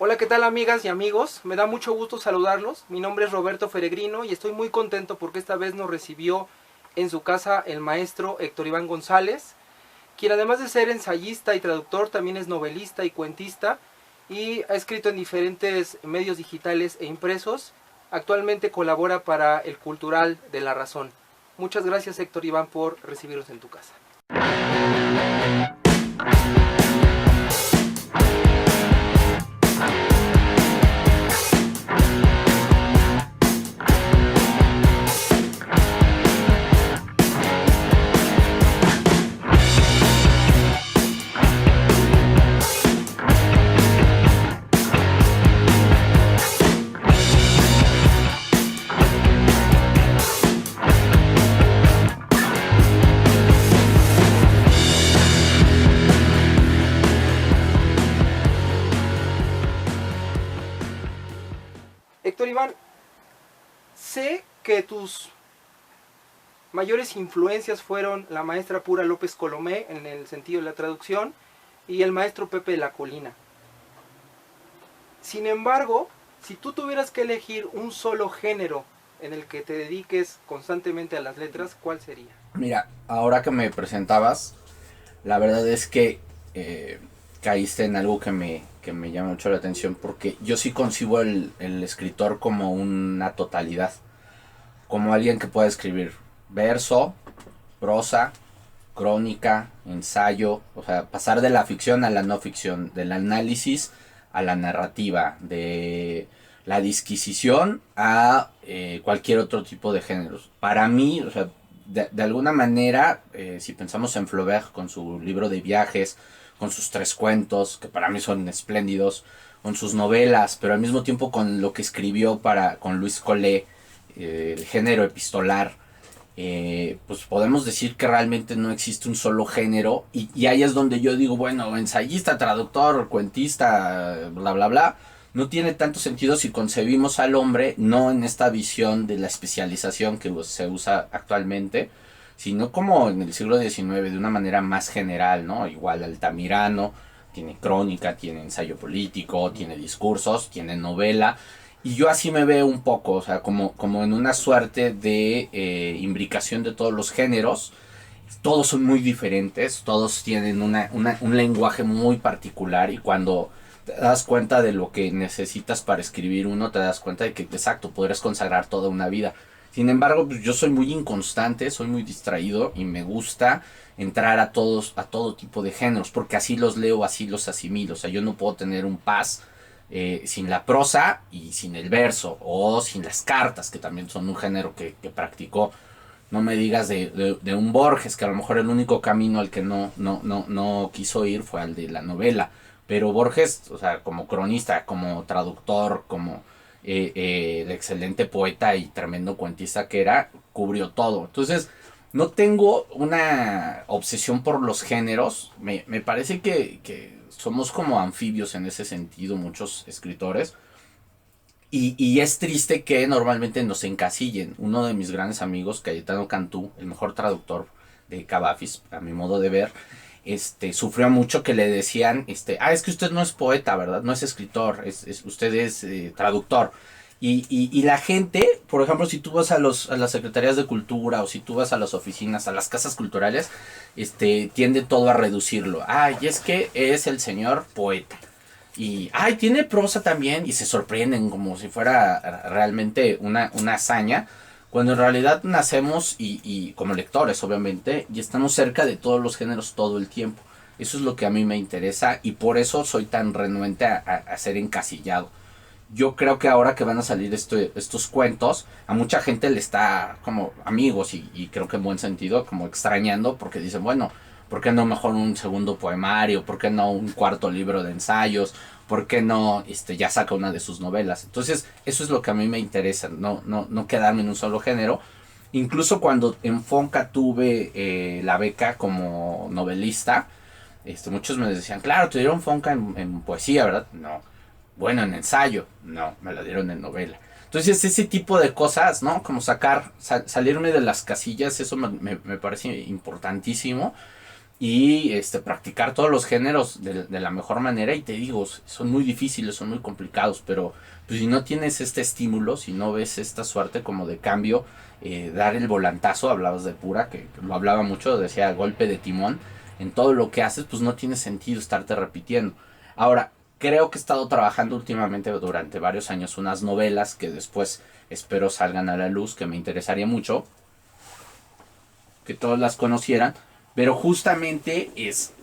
Hola, ¿qué tal amigas y amigos? Me da mucho gusto saludarlos. Mi nombre es Roberto Feregrino y estoy muy contento porque esta vez nos recibió en su casa el maestro Héctor Iván González, quien además de ser ensayista y traductor también es novelista y cuentista y ha escrito en diferentes medios digitales e impresos. Actualmente colabora para el Cultural de La Razón. Muchas gracias, Héctor Iván, por recibirnos en tu casa. Héctor Iván, sé que tus mayores influencias fueron la maestra Pura López Colomé en el sentido de la traducción y el maestro Pepe de la Colina. Sin embargo, si tú tuvieras que elegir un solo género en el que te dediques constantemente a las letras, ¿cuál sería? Mira, ahora que me presentabas, la verdad es que caíste en algo que me llama mucho la atención, porque yo sí concibo el escritor como una totalidad, como alguien que puede escribir verso, prosa, crónica, ensayo, o sea, pasar de la ficción a la no ficción, del análisis a la narrativa, de la disquisición a cualquier otro tipo de géneros. Para mí, o sea, de alguna manera, si pensamos en Flaubert con su libro de viajes, con sus 3 cuentos, que para mí son espléndidos, con sus novelas, pero al mismo tiempo con lo que escribió con Luis Collet, el género epistolar, pues podemos decir que realmente no existe un solo género, y ahí es donde yo digo, bueno, ensayista, traductor, cuentista, bla bla bla, no tiene tanto sentido si concebimos al hombre no en esta visión de la especialización que se usa actualmente, sino como en el siglo XIX, de una manera más general, ¿no? Igual Altamirano tiene crónica, tiene ensayo político, tiene discursos, tiene novela, y yo así me veo un poco, o sea, como en una suerte de imbricación de todos los géneros. Todos son muy diferentes, todos tienen un lenguaje muy particular, y cuando te das cuenta de lo que necesitas para escribir uno, te das cuenta de que, exacto, podrías consagrar toda una vida. Sin embargo, pues yo soy muy inconstante, soy muy distraído y me gusta entrar a todo tipo de géneros, porque así los leo, así los asimilo. O sea, yo no puedo tener un paz sin la prosa y sin el verso, o sin las cartas, que también son un género que practicó. No me digas de un Borges, que a lo mejor el único camino al que no quiso ir fue al de la novela. Pero Borges, o sea, como cronista, como traductor, como el excelente poeta y tremendo cuentista que era, cubrió todo. Entonces, no tengo una obsesión por los géneros. Me parece que somos como anfibios en ese sentido, muchos escritores. Y es triste que normalmente nos encasillen. Uno de mis grandes amigos, Cayetano Cantú, el mejor traductor de Cavafis, a mi modo de ver, sufrió mucho que le decían, es que usted no es poeta, ¿verdad? No es escritor, usted es traductor. Y la gente, por ejemplo, si tú vas a las secretarías de cultura, o si tú vas a las oficinas, a las casas culturales, tiende todo a reducirlo. Y es que es el señor poeta. Y, tiene prosa también, y se sorprenden como si fuera realmente una hazaña, cuando en realidad nacemos y como lectores, obviamente, y estamos cerca de todos los géneros todo el tiempo. Eso es lo que a mí me interesa, y por eso soy tan renuente a ser encasillado. Yo creo que ahora que van a salir estos cuentos, a mucha gente le está, como amigos, y creo que en buen sentido, como extrañando, porque dicen, bueno, ¿por qué no mejor un segundo poemario? ¿Por qué no un cuarto libro de ensayos? ¿Por qué no ya saca una de sus novelas? Entonces, eso es lo que a mí me interesa, no quedarme en un solo género. Incluso cuando en Fonca tuve la beca como novelista, muchos me decían, claro, te dieron Fonca en poesía, ¿verdad? No. Bueno, en ensayo, no, me la dieron en novela. Entonces, ese tipo de cosas, ¿no? Como salirme de las casillas, eso me parece importantísimo. y practicar todos los géneros de la mejor manera. Y te digo, son muy difíciles, son muy complicados, pero pues, si no tienes este estímulo, si no ves esta suerte como de cambio, dar el volantazo, hablabas de Pura, que lo hablaba mucho, decía golpe de timón, en todo lo que haces, pues no tiene sentido estarte repitiendo. Ahora, creo que he estado trabajando últimamente durante varios años unas novelas que después espero salgan a la luz, que me interesaría mucho que todos las conocieran, pero justamente es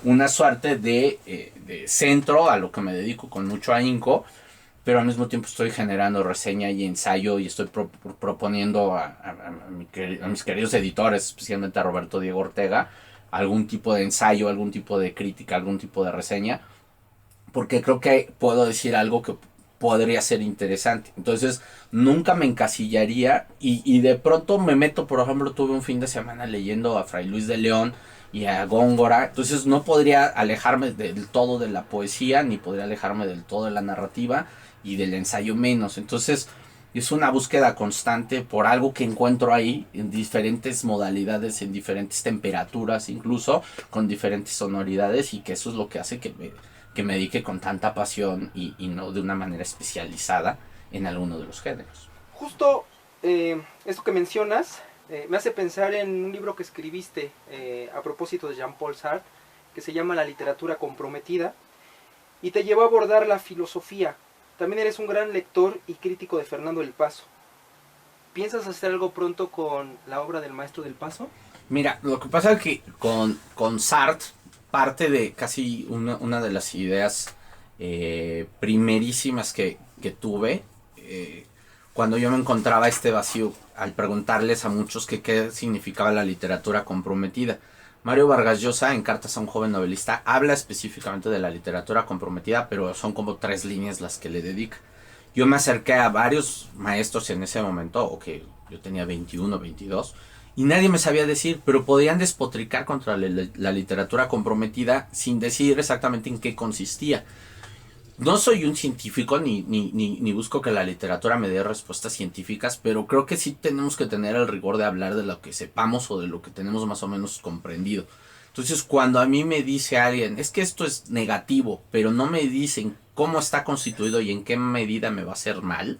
una suerte de centro a lo que me dedico con mucho ahínco, pero al mismo tiempo estoy generando reseña y ensayo y estoy proponiendo a mis queridos editores, especialmente a Roberto Diego Ortega, algún tipo de ensayo, algún tipo de crítica, algún tipo de reseña, porque creo que puedo decir algo que podría ser interesante. Entonces, nunca me encasillaría y de pronto me meto, por ejemplo, tuve un fin de semana leyendo a Fray Luis de León y a Góngora, entonces no podría alejarme del todo de la poesía, ni podría alejarme del todo de la narrativa y del ensayo menos. Entonces, es una búsqueda constante por algo que encuentro ahí en diferentes modalidades, en diferentes temperaturas, incluso con diferentes sonoridades, y que eso es lo que hace que me dedique con tanta pasión y no de una manera especializada en alguno de los géneros. Justo esto que mencionas me hace pensar en un libro que escribiste a propósito de Jean-Paul Sartre, que se llama La literatura comprometida, y te llevó a abordar la filosofía. También eres un gran lector y crítico de Fernando del Paso. ¿Piensas hacer algo pronto con la obra del Maestro del Paso? Mira, lo que pasa es que con Sartre, parte de casi una de las ideas primerísimas que tuve, cuando yo me encontraba este vacío, al preguntarles a muchos qué significaba la literatura comprometida. Mario Vargas Llosa, en Cartas a un joven novelista, habla específicamente de la literatura comprometida, pero son como 3 líneas las que le dedica. Yo me acerqué a varios maestros en ese momento, o que yo tenía 21, 22, y nadie me sabía decir, pero podían despotricar contra la literatura comprometida sin decir exactamente en qué consistía. No soy un científico ni busco que la literatura me dé respuestas científicas, pero creo que sí tenemos que tener el rigor de hablar de lo que sepamos o de lo que tenemos más o menos comprendido. Entonces, cuando a mí me dice alguien, es que esto es negativo, pero no me dicen cómo está constituido y en qué medida me va a hacer mal,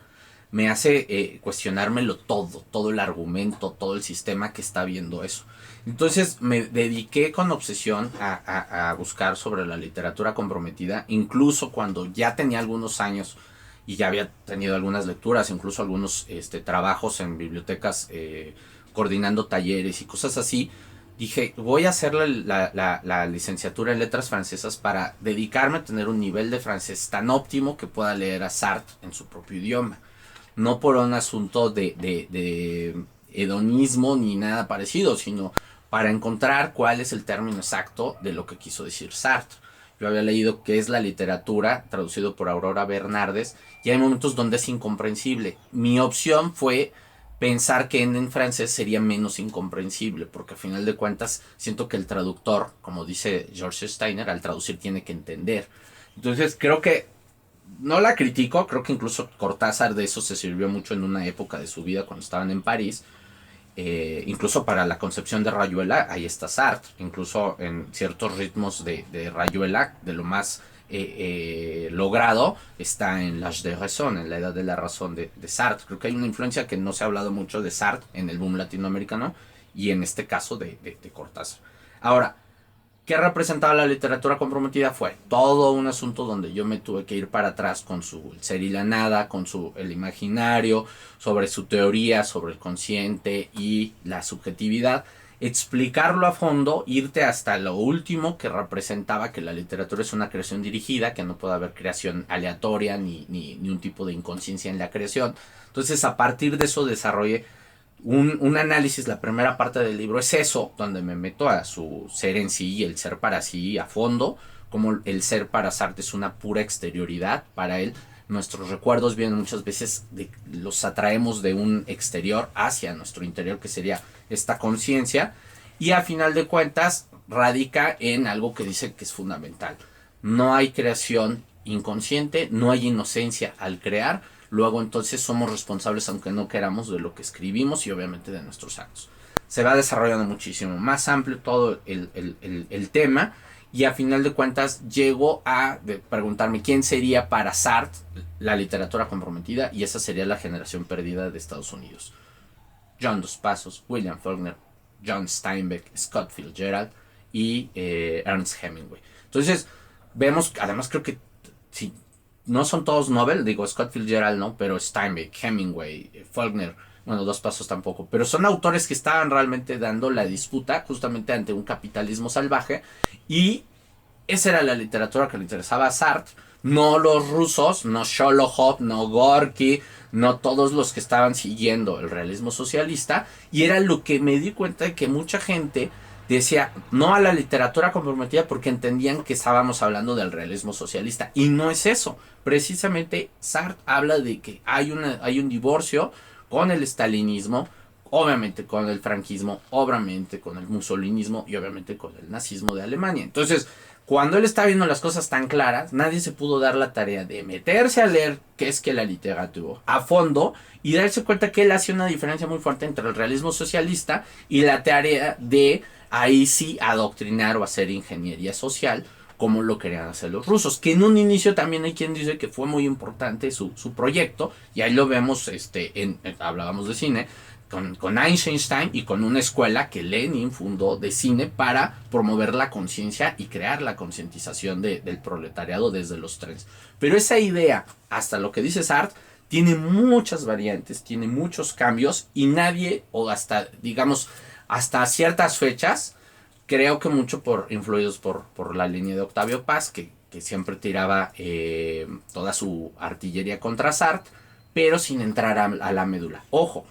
me hace cuestionármelo todo el argumento, todo el sistema que está viendo eso. Entonces me dediqué con obsesión a buscar sobre la literatura comprometida, incluso cuando ya tenía algunos años y ya había tenido algunas lecturas, incluso algunos trabajos en bibliotecas, coordinando talleres y cosas así. Dije, voy a hacer la licenciatura en letras francesas para dedicarme a tener un nivel de francés tan óptimo que pueda leer a Sartre en su propio idioma. No por un asunto de hedonismo ni nada parecido, sino para encontrar cuál es el término exacto de lo que quiso decir Sartre. Yo había leído qué es la literatura, traducido por Aurora Bernardes, y hay momentos donde es incomprensible. Mi opción fue pensar que en francés sería menos incomprensible, porque al final de cuentas siento que el traductor, como dice George Steiner, al traducir tiene que entender. Entonces creo que no la critico, creo que incluso Cortázar de eso se sirvió mucho en una época de su vida cuando estaban en París. Incluso para la concepción de Rayuela, ahí está Sartre, incluso en ciertos ritmos de Rayuela, de lo más logrado, está en L'Âge de Raison, en la edad de la razón de Sartre. Creo que hay una influencia que no se ha hablado mucho de Sartre en el boom latinoamericano y en este caso de Cortázar. Ahora, ¿qué representaba la literatura comprometida? Fue todo un asunto donde yo me tuve que ir para atrás con su el ser y la nada, con el imaginario, sobre su teoría, sobre el consciente y la subjetividad, explicarlo a fondo, irte hasta lo último que representaba que la literatura es una creación dirigida, que no puede haber creación aleatoria ni un tipo de inconsciencia en la creación. Entonces, a partir de eso desarrollé un análisis. La primera parte del libro es eso, donde me meto a su ser en sí y el ser para sí a fondo, como el ser para Sartre es una pura exterioridad para él. Nuestros recuerdos vienen muchas veces, los atraemos de un exterior hacia nuestro interior, que sería esta conciencia, y a final de cuentas radica en algo que dice que es fundamental. No hay creación inconsciente, no hay inocencia al crear. Luego entonces somos responsables, aunque no queramos, de lo que escribimos y obviamente de nuestros actos. se va desarrollando muchísimo más amplio todo el tema. Y a final de cuentas llego a preguntarme quién sería para Sartre la literatura comprometida, y esa sería la generación perdida de Estados Unidos. John Dos Passos, William Faulkner, John Steinbeck, Scott Fitzgerald y Ernest Hemingway. Entonces vemos, además creo que si no son todos Nobel, digo Scott Fitzgerald no, pero Steinbeck, Hemingway, Faulkner, bueno, Dos Passos tampoco, pero son autores que estaban realmente dando la disputa justamente ante un capitalismo salvaje, y esa era la literatura que le interesaba a Sartre, no los rusos, no Sholokhov, no Gorky, no todos los que estaban siguiendo el realismo socialista, y era lo que me di cuenta de que mucha gente decía no a la literatura comprometida porque entendían que estábamos hablando del realismo socialista, y no es eso. Precisamente Sartre habla de que hay un divorcio con el stalinismo, obviamente con el franquismo, obviamente con el mussolinismo y obviamente con el nazismo de Alemania. Entonces, cuando él está viendo las cosas tan claras, nadie se pudo dar la tarea de meterse a leer qué es que la literatura a fondo y darse cuenta que él hace una diferencia muy fuerte entre el realismo socialista y la tarea de ahí sí adoctrinar o hacer ingeniería social, como lo querían hacer los rusos, que en un inicio también hay quien dice que fue muy importante su proyecto, y ahí lo vemos, hablábamos de cine, con Eisenstein y con una escuela que Lenin fundó de cine para promover la conciencia y crear la concientización del proletariado desde los trenes. Pero esa idea, hasta lo que dice Sartre, tiene muchas variantes, tiene muchos cambios, y nadie, o hasta, digamos, hasta ciertas fechas, creo que mucho influidos por la línea de Octavio Paz, que siempre tiraba toda su artillería contra Sartre, pero sin entrar a la médula. Ojo,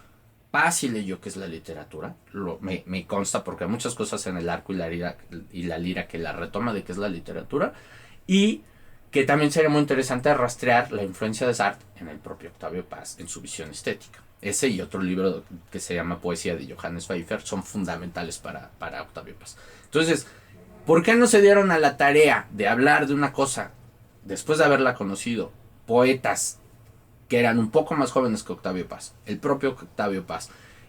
Paz sí leyó qué es la literatura, me consta porque hay muchas cosas en el arco y la lira que la retoma de qué es la literatura, y que también sería muy interesante rastrear la influencia de Sartre en el propio Octavio Paz, en su visión estética. Ese y otro libro que se llama Poesía de Johannes Pfeiffer son fundamentales para Octavio Paz. Entonces, ¿por qué no se dieron a la tarea de hablar de una cosa después de haberla conocido? Poetas que eran un poco más jóvenes que Octavio Paz, el propio Octavio Paz,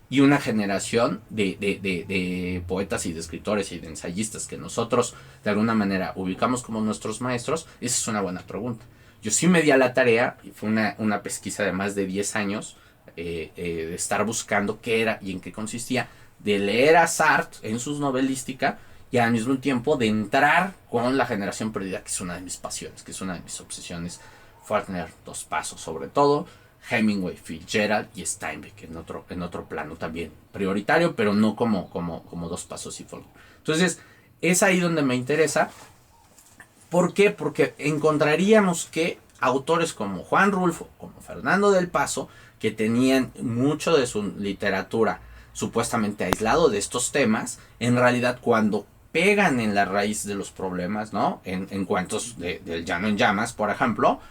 y una generación de poetas y de escritores y de ensayistas que nosotros de alguna manera ubicamos como nuestros maestros. Esa es una buena pregunta. Yo sí me di a la tarea, y fue una pesquisa de más de 10 años, de estar buscando qué era y en qué consistía, de leer a Sartre en sus novelística, y al mismo tiempo de entrar con la generación perdida, que es una de mis pasiones, que es una de mis obsesiones. Faulkner, Dos Passos sobre todo, Hemingway, Fitzgerald y Steinbeck en otro plano también prioritario, pero no como Dos Passos y Faulkner. Entonces, es ahí donde me interesa. ¿Por qué? Porque encontraríamos que autores como Juan Rulfo, como Fernando del Paso, que tenían mucho de su literatura supuestamente aislado de estos temas, en realidad cuando pegan en la raíz de los problemas, ¿no? En cuentos del Llano en Llamas, por ejemplo,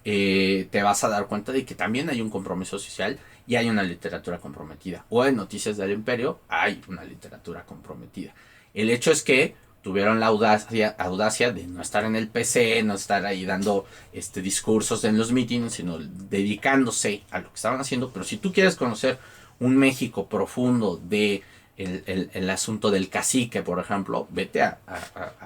te vas a dar cuenta de que también hay un compromiso social y hay una literatura comprometida. O en Noticias del Imperio hay una literatura comprometida. El hecho es que tuvieron la audacia de no estar en el PC, no estar ahí dando discursos en los mítines, sino dedicándose a lo que estaban haciendo. Pero si tú quieres conocer un México profundo de el asunto del cacique, por ejemplo, vete a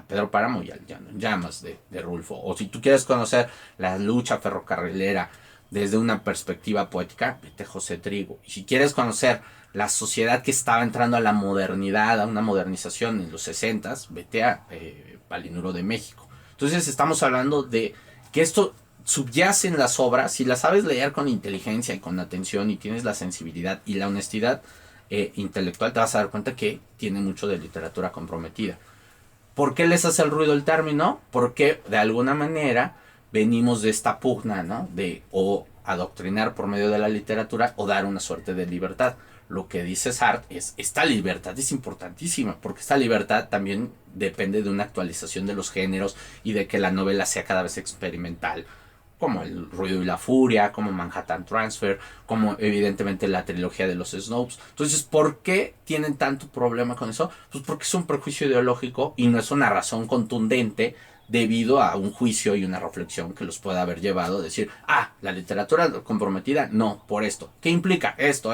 Pedro Páramo y al Llano en Llamas de Rulfo. O si tú quieres conocer la lucha ferrocarrilera desde una perspectiva poética, vete a José Trigo. Y si quieres conocer la sociedad que estaba entrando a la modernidad, a una modernización en los 60s, vete a Palinuro de México. Entonces estamos hablando de que esto subyace en las obras. Si las sabes leer con inteligencia y con atención y tienes la sensibilidad y la honestidad intelectual, te vas a dar cuenta que tiene mucho de literatura comprometida. ¿Por qué les hace el ruido el término? Porque de alguna manera venimos de esta pugna, ¿no? De o adoctrinar por medio de la literatura o dar una suerte de libertad. Lo que dice Sartre es, esta libertad es importantísima, porque esta libertad también depende de una actualización de los géneros y de que la novela sea cada vez experimental, como El ruido y la furia, como Manhattan Transfer, como evidentemente la trilogía de los Snopes. Entonces, ¿por qué tienen tanto problema con eso? Pues porque es un prejuicio ideológico y no es una razón contundente debido a un juicio y una reflexión que los pueda haber llevado a decir, la literatura comprometida, no, por esto. ¿Qué implica? Esto.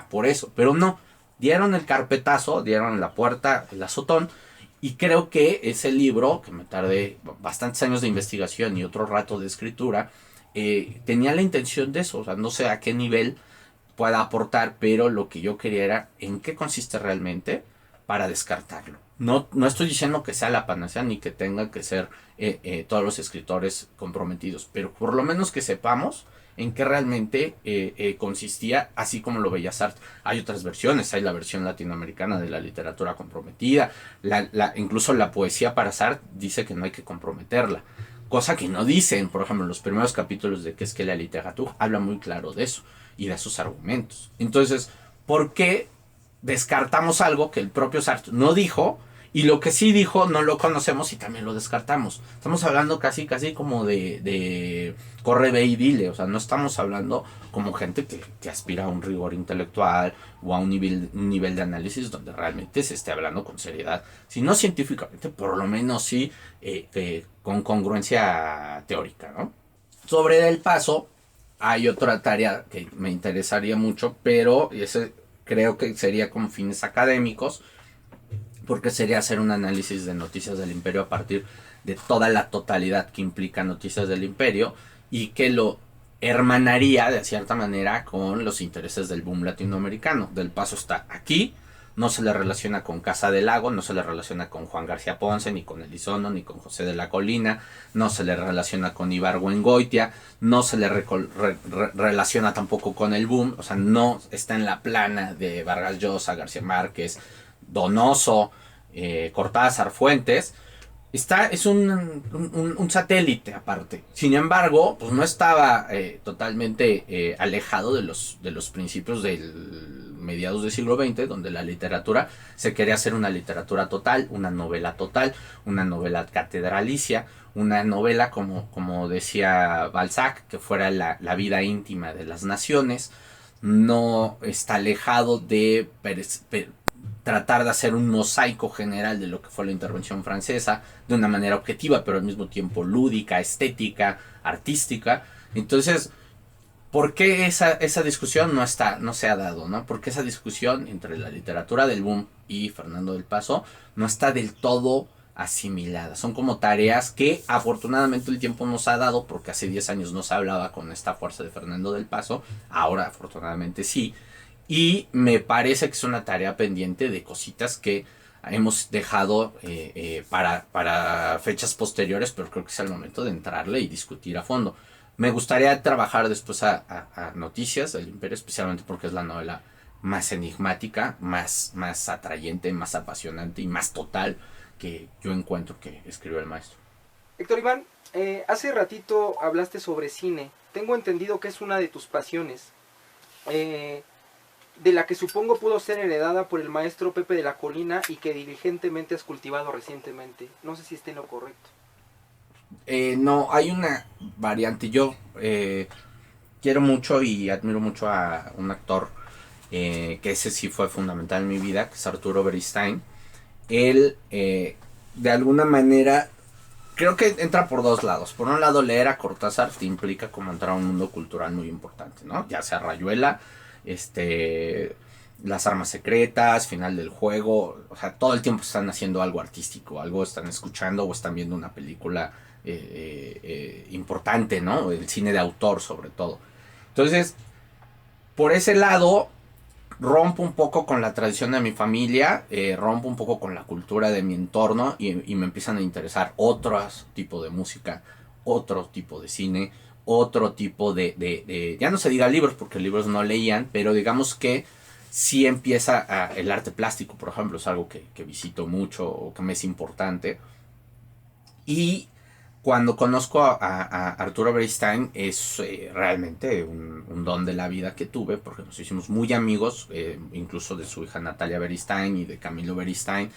Por eso. Pero no, dieron el carpetazo, dieron la puerta, el azotón, y creo que ese libro, que me tardé bastantes años de investigación y otro rato de escritura, tenía la intención de eso, o sea, no sé a qué nivel pueda aportar, pero lo que yo quería era en qué consiste realmente para descartarlo. No, no estoy diciendo que sea la panacea ni que tengan que ser todos los escritores comprometidos, pero por lo menos que sepamos en qué realmente consistía, así como lo veía Sartre. Hay otras versiones, hay la versión latinoamericana de la literatura comprometida, incluso la poesía para Sartre dice que no hay que comprometerla, cosa que no dicen. Por ejemplo, en los primeros capítulos de ¿Qué es que la literatura? Habla muy claro de eso y de sus argumentos. Entonces, ¿por qué descartamos algo que el propio Sartre no dijo? Y lo que sí dijo no lo conocemos y también lo descartamos. Estamos hablando casi como de corre, ve y dile. O sea, no estamos hablando como gente que aspira a un rigor intelectual o a un nivel de análisis donde realmente se esté hablando con seriedad. Si no científicamente, por lo menos sí con congruencia teórica, ¿no? Sobre el paso, hay otra tarea que me interesaría mucho, pero ese creo que sería con fines académicos, porque sería hacer un análisis de Noticias del Imperio a partir de toda la totalidad que implica Noticias del Imperio y que lo hermanaría de cierta manera con los intereses del boom latinoamericano. Del Paso está aquí, no se le relaciona con Casa del Lago, no se le relaciona con Juan García Ponce, ni con Elizondo, ni con José de la Colina, no se le relaciona con Ibargüengoitia, no se le relaciona tampoco con el boom, o sea, no está en la plana de Vargas Llosa, García Márquez, Donoso, Cortázar, Fuentes. Es un satélite aparte. Sin embargo, pues no estaba totalmente alejado de los principios del mediados del siglo XX, donde la literatura se quería hacer una literatura total, una novela total, una novela catedralicia, una novela, como decía Balzac, que fuera la vida íntima de las naciones. No está alejado de tratar de hacer un mosaico general de lo que fue la intervención francesa de una manera objetiva, pero al mismo tiempo lúdica, estética, artística. Entonces, ¿por qué esa discusión no se ha dado, ¿no? Porque esa discusión entre la literatura del boom y Fernando del Paso no está del todo asimilada. Son como tareas que afortunadamente el tiempo nos ha dado, porque hace 10 años no se hablaba con esta fuerza de Fernando del Paso, ahora afortunadamente sí. Y me parece que es una tarea pendiente de cositas que hemos dejado para fechas posteriores, pero creo que es el momento de entrarle y discutir a fondo. Me gustaría trabajar después a Noticias del Imperio, especialmente porque es la novela más enigmática, más atrayente, más apasionante y más total que yo encuentro que escribió el maestro. Héctor Iván, hace ratito hablaste sobre cine. Tengo entendido que es una de tus pasiones. De la que supongo pudo ser heredada por el maestro Pepe de la Colina y que diligentemente has cultivado recientemente. No sé si esté en lo correcto. No, hay una variante. Yo quiero mucho y admiro mucho a un actor que ese sí fue fundamental en mi vida, que es Arturo Beristain. Él, de alguna manera, creo que entra por dos lados. Por un lado, leer a Cortázar te implica como entrar a un mundo cultural muy importante, ¿no? Ya sea Rayuela, Las armas secretas, Final del juego, o sea, todo el tiempo están haciendo algo artístico, algo están escuchando o están viendo una película importante, ¿no? El cine de autor sobre todo. Entonces, por ese lado, rompo un poco con la tradición de mi familia, rompo un poco con la cultura de mi entorno y me empiezan a interesar otros tipos de música, otro tipo de cine, otro tipo de ya no se diga libros, porque libros no leían, pero digamos que sí empieza el arte plástico, por ejemplo, es algo que visito mucho o que me es importante. Y cuando conozco a Arturo Beristain es realmente un don de la vida que tuve, porque nos hicimos muy amigos, incluso de su hija Natalia Beristain y de Camilo Beristain.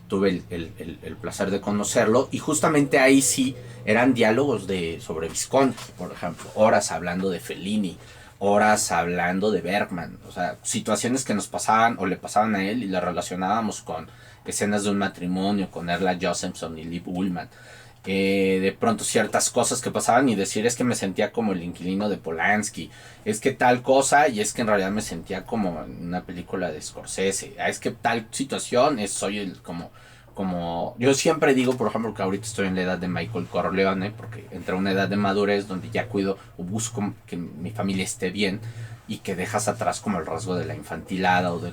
Tuve el placer de conocerlo y justamente ahí sí eran diálogos sobre Visconti, por ejemplo, horas hablando de Fellini, horas hablando de Bergman, o sea, situaciones que nos pasaban o le pasaban a él y las relacionábamos con escenas de un matrimonio, con Erla Josephson y Liv Ullmann. de pronto ciertas cosas que pasaban y decir es que me sentía como el inquilino de Polanski, es que tal cosa y es que en realidad me sentía como en una película de Scorsese, es que tal situación soy el como yo siempre digo, por ejemplo, que ahorita estoy en la edad de Michael Corleone, porque entré a una edad de madurez donde ya cuido o busco que mi familia esté bien y que dejas atrás como el rasgo de la infantilada o de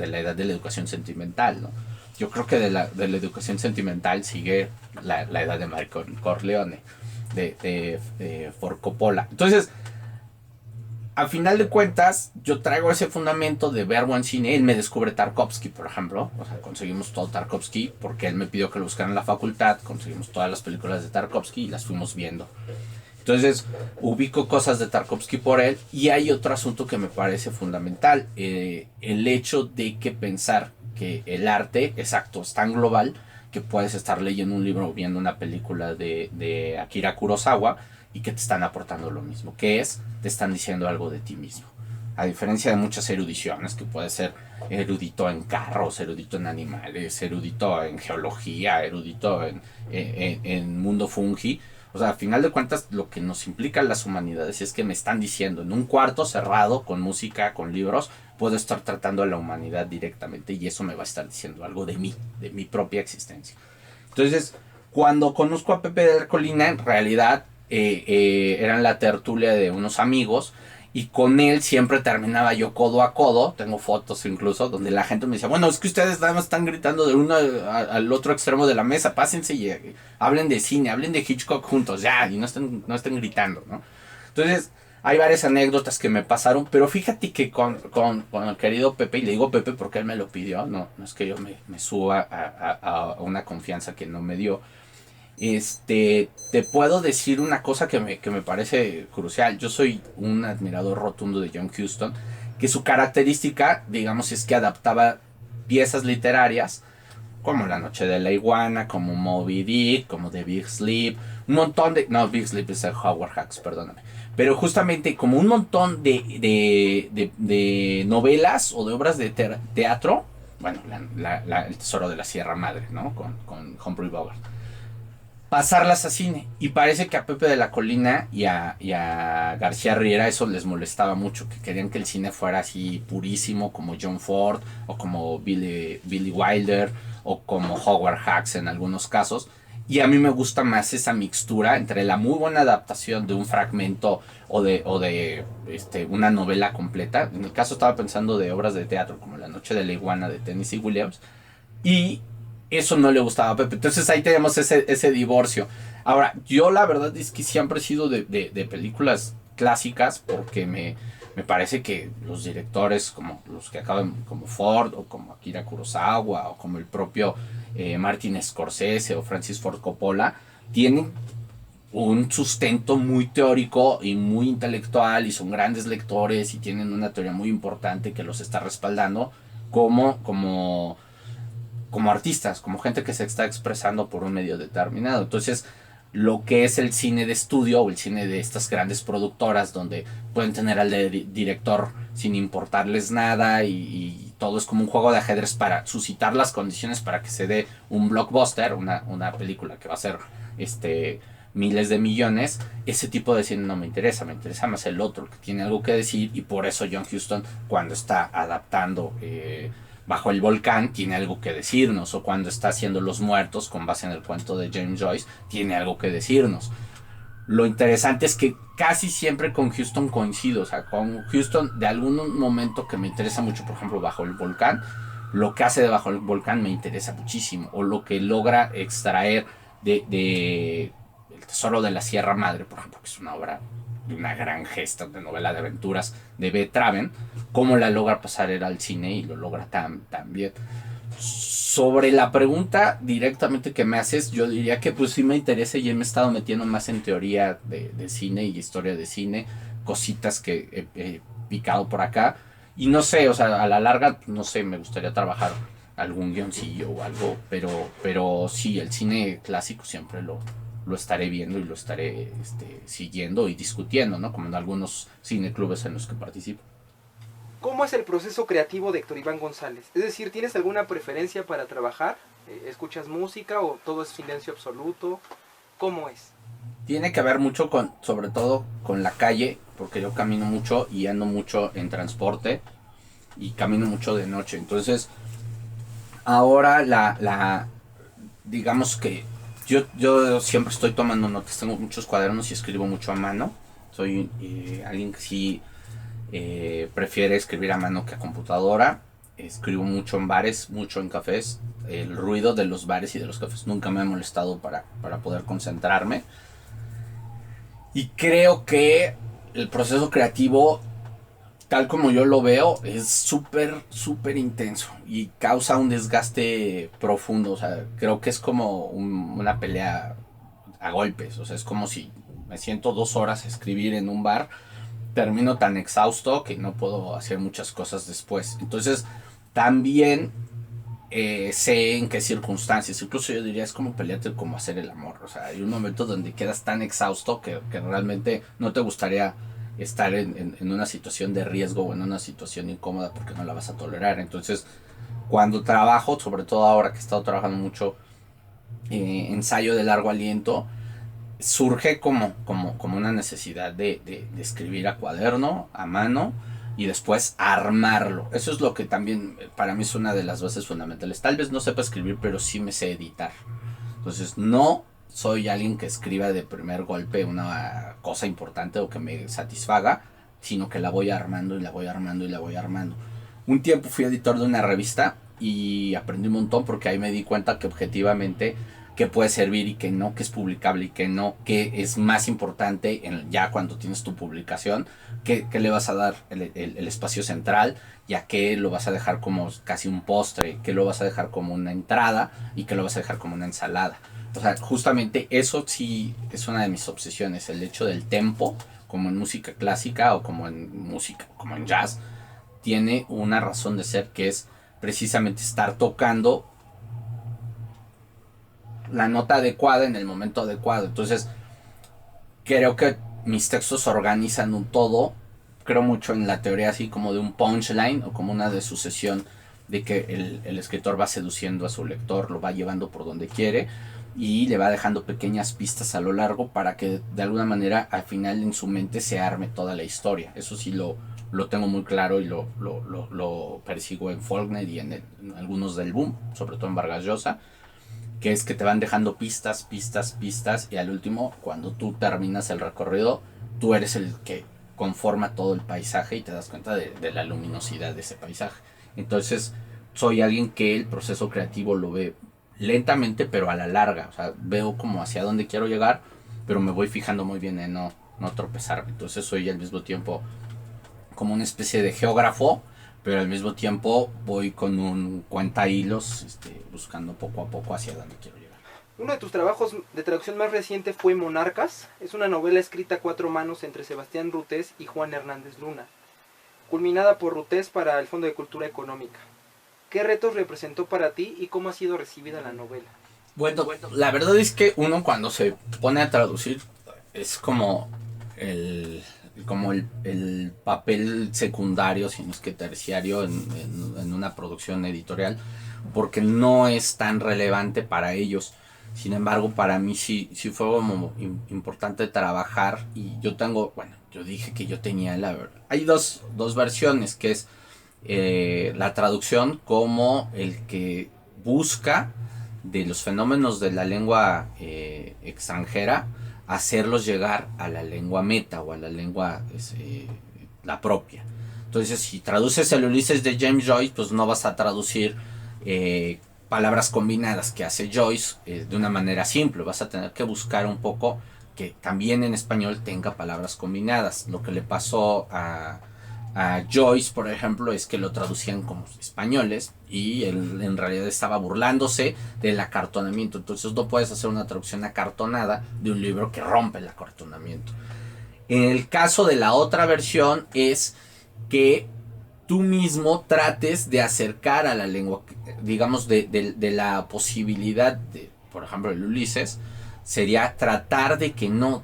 la edad de la educación sentimental, ¿no? Yo creo que de la educación sentimental sigue la edad de Michael Corleone, de Ford Coppola. Entonces, al final de cuentas, yo traigo ese fundamento de ver buen cine. Él me descubre Tarkovsky, por ejemplo. O sea, conseguimos todo Tarkovsky porque él me pidió que lo buscara en la facultad. Conseguimos todas las películas de Tarkovsky y las fuimos viendo. Entonces, ubico cosas de Tarkovsky por él. Y hay otro asunto que me parece fundamental. El hecho de que pensar que el arte, exacto, es tan global que puedes estar leyendo un libro o viendo una película de Akira Kurosawa y que te están aportando lo mismo, que es, te están diciendo algo de ti mismo. A diferencia de muchas erudiciones, que puede ser erudito en carros, erudito en animales, erudito en geología, erudito en mundo fungi. O sea, al final de cuentas, lo que nos implica las humanidades es que me están diciendo, en un cuarto cerrado, con música, con libros, puedo estar tratando a la humanidad directamente y eso me va a estar diciendo algo de mí, de mi propia existencia. Entonces, cuando conozco a Pepe de la Colina, en realidad era la tertulia de unos amigos y con él siempre terminaba yo codo a codo, tengo fotos incluso, donde la gente me decía, bueno, es que ustedes nada más están gritando de uno al otro extremo de la mesa, pásense y hablen de cine, hablen de Hitchcock juntos, ya, y no estén gritando, ¿no? Entonces, hay varias anécdotas que me pasaron, pero fíjate que con el querido Pepe, y le digo Pepe porque él me lo pidió, no es que yo me suba a una confianza que no me dio. Te puedo decir una cosa que me parece crucial. Yo soy un admirador rotundo de John Huston, que su característica, digamos, es que adaptaba piezas literarias como La Noche de la Iguana, como Moby Dick, como The Big Sleep, un montón de... No, Big Sleep es el Howard Hawks, perdóname. Pero justamente como un montón de novelas o de obras de teatro, bueno, El Tesoro de la Sierra Madre, ¿no? Con Humphrey Bogart, pasarlas a cine. Y parece que a Pepe de la Colina y a García Riera eso les molestaba mucho, que querían que el cine fuera así purísimo, como John Ford, o como Billy Wilder, o como Howard Hawks en algunos casos. Y a mí me gusta más esa mixtura entre la muy buena adaptación de un fragmento o de una novela completa. En el caso estaba pensando de obras de teatro como La Noche de la Iguana de Tennessee Williams, y eso no le gustaba a Pepe. Entonces ahí tenemos ese divorcio. Ahora, yo la verdad es que siempre he sido de películas clásicas porque me parece que los directores como los que acaban, como Ford o como Akira Kurosawa o como el propio Martin Scorsese o Francis Ford Coppola, tienen un sustento muy teórico y muy intelectual y son grandes lectores y tienen una teoría muy importante que los está respaldando como artistas, como gente que se está expresando por un medio determinado. Entonces, lo que es el cine de estudio o el cine de estas grandes productoras donde pueden tener al director sin importarles nada y todo es como un juego de ajedrez para suscitar las condiciones para que se dé un blockbuster, una película que va a ser miles de millones. Ese tipo de cine no me interesa más el otro, que tiene algo que decir, y por eso John Huston, cuando está adaptando Bajo el Volcán, tiene algo que decirnos, o cuando está haciendo Los Muertos con base en el cuento de James Joyce, tiene algo que decirnos. Lo interesante es que casi siempre con Huston coincido, o sea, con Huston de algún momento que me interesa mucho, por ejemplo, Bajo el Volcán, lo que hace de Bajo el Volcán me interesa muchísimo, o lo que logra extraer de El Tesoro de la Sierra Madre, por ejemplo, que es una obra de una gran gesta de novela de aventuras de B. Traven, cómo la logra pasar él al cine y lo logra tan bien. Sobre la pregunta directamente que me haces, yo diría que pues sí me interesa y me he estado metiendo más en teoría de cine y historia de cine, cositas que he picado por acá. Y no sé, o sea, a la larga, no sé, me gustaría trabajar algún guioncillo o algo, pero sí, el cine clásico siempre lo estaré viendo y lo estaré siguiendo y discutiendo, ¿no? Como en algunos cineclubes en los que participo. ¿Cómo es el proceso creativo de Héctor Iván González? Es decir, ¿tienes alguna preferencia para trabajar? ¿Escuchas música o todo es silencio absoluto? ¿Cómo es? Tiene que ver mucho con, sobre todo con la calle, porque yo camino mucho y ando mucho en transporte y camino mucho de noche. Entonces, ahora digamos que yo siempre estoy tomando notas, tengo muchos cuadernos y escribo mucho a mano. Soy alguien que sí prefiere escribir a mano que a computadora. Escribo mucho en bares, mucho en cafés. El ruido de los bares y de los cafés nunca me ha molestado para poder concentrarme. Y creo que el proceso creativo, tal como yo lo veo, es súper intenso y causa un desgaste profundo. O sea, creo que es como una pelea a golpes. O sea, es como si me siento 2 horas a escribir en un bar, termino tan exhausto que no puedo hacer muchas cosas después. Entonces, también sé en qué circunstancias, incluso yo diría es como pelearte como hacer el amor. O sea, hay un momento donde quedas tan exhausto que realmente no te gustaría estar en una situación de riesgo o en una situación incómoda porque no la vas a tolerar. Entonces, cuando trabajo, sobre todo ahora que he estado trabajando mucho ensayo de largo aliento, surge como una necesidad de escribir a cuaderno, a mano, y después armarlo. Eso es lo que también para mí es una de las bases fundamentales. Tal vez no sepa escribir, pero sí me sé editar. Entonces no soy alguien que escriba de primer golpe una cosa importante o que me satisfaga, sino que la voy armando y la voy armando y la voy armando. Un tiempo fui editor de una revista y aprendí un montón porque ahí me di cuenta que objetivamente que puede servir y que no, que es publicable y que no, que es más importante ya cuando tienes tu publicación, que le vas a dar el espacio central, ya que lo vas a dejar como casi un postre, que lo vas a dejar como una entrada y que lo vas a dejar como una ensalada. O sea, justamente eso sí es una de mis obsesiones, el hecho del tempo, como en música clásica o como en música, como en jazz, tiene una razón de ser que es precisamente estar tocando la nota adecuada en el momento adecuado. Entonces, creo que mis textos organizan un todo. Creo mucho en la teoría así como de un punchline o como una de sucesión de que el escritor va seduciendo a su lector, lo va llevando por donde quiere y le va dejando pequeñas pistas a lo largo para que de alguna manera al final en su mente se arme toda la historia. Eso sí lo tengo muy claro y lo persigo en Faulkner y en algunos del boom, sobre todo en Vargas Llosa, que es que te van dejando pistas, pistas, pistas, y al último, cuando tú terminas el recorrido, tú eres el que conforma todo el paisaje y te das cuenta de la luminosidad de ese paisaje. Entonces, soy alguien que el proceso creativo lo ve lentamente, pero a la larga. O sea, veo como hacia dónde quiero llegar, pero me voy fijando muy bien en no tropezarme. Entonces, soy al mismo tiempo como una especie de geógrafo, pero al mismo tiempo voy con un cuenta hilos, buscando poco a poco hacia dónde quiero llegar. Uno de tus trabajos de traducción más reciente fue Monarcas. Es una novela escrita a 4 manos entre Sebastián Rutés y Juan Hernández Luna, culminada por Rutés para el Fondo de Cultura Económica. ¿Qué retos representó para ti y cómo ha sido recibida la novela? Bueno, la verdad es que uno cuando se pone a traducir es como el papel secundario, si no es que terciario, en una producción editorial, porque no es tan relevante para ellos. Sin embargo, para mí sí fue como importante trabajar y yo tengo, bueno, yo dije que yo tenía hay dos versiones, que es la traducción como el que busca de los fenómenos de la lengua extranjera hacerlos llegar a la lengua meta o a la lengua la propia. Entonces, si traduces el Ulises de James Joyce, pues no vas a traducir palabras combinadas que hace Joyce de una manera simple. Vas a tener que buscar un poco que también en español tenga palabras combinadas. Lo que le pasó a Joyce, por ejemplo, es que lo traducían como españoles y él en realidad estaba burlándose del acartonamiento. Entonces no puedes hacer una traducción acartonada de un libro que rompe el acartonamiento. En el caso de la otra versión es que tú mismo trates de acercar a la lengua, digamos, de la posibilidad de, por ejemplo, el Ulises, sería tratar de que no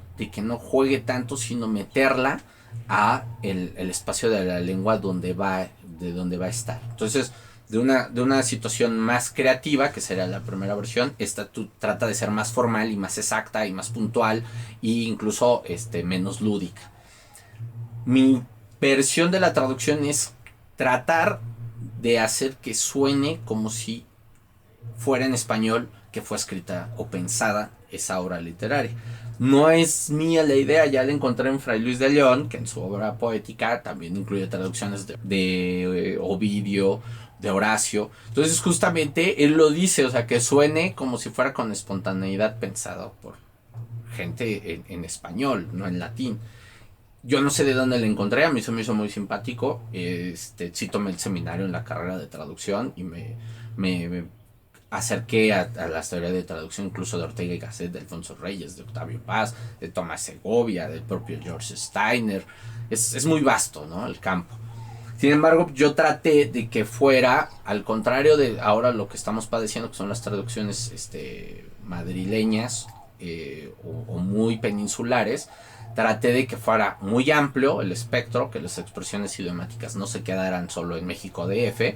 juegue tanto, sino meterla a el espacio de la lengua de donde va a estar. Entonces, de una situación más creativa, que sería la primera versión. Esta trata de ser más formal y más exacta y más puntual e incluso menos lúdica. Mi versión de la traducción es tratar de hacer que suene como si fuera en español que fue escrita o pensada esa obra literaria. No es mía la idea, ya la encontré en Fray Luis de León, que en su obra poética también incluye traducciones de Ovidio, de Horacio. Entonces justamente él lo dice, o sea, que suene como si fuera con espontaneidad pensado por gente en español, no en latín. Yo no sé de dónde la encontré, a mí se me hizo muy simpático. Sí tomé el seminario en la carrera de traducción y me acerqué a la teoría de traducción incluso de Ortega y Gasset, de Alfonso Reyes, de Octavio Paz, de Tomás Segovia, del propio George Steiner. Es muy vasto, ¿no? El campo. Sin embargo, yo traté de que fuera, al contrario de ahora lo que estamos padeciendo, que son las traducciones madrileñas o muy peninsulares, traté de que fuera muy amplio el espectro, que las expresiones idiomáticas no se quedaran solo en México DF,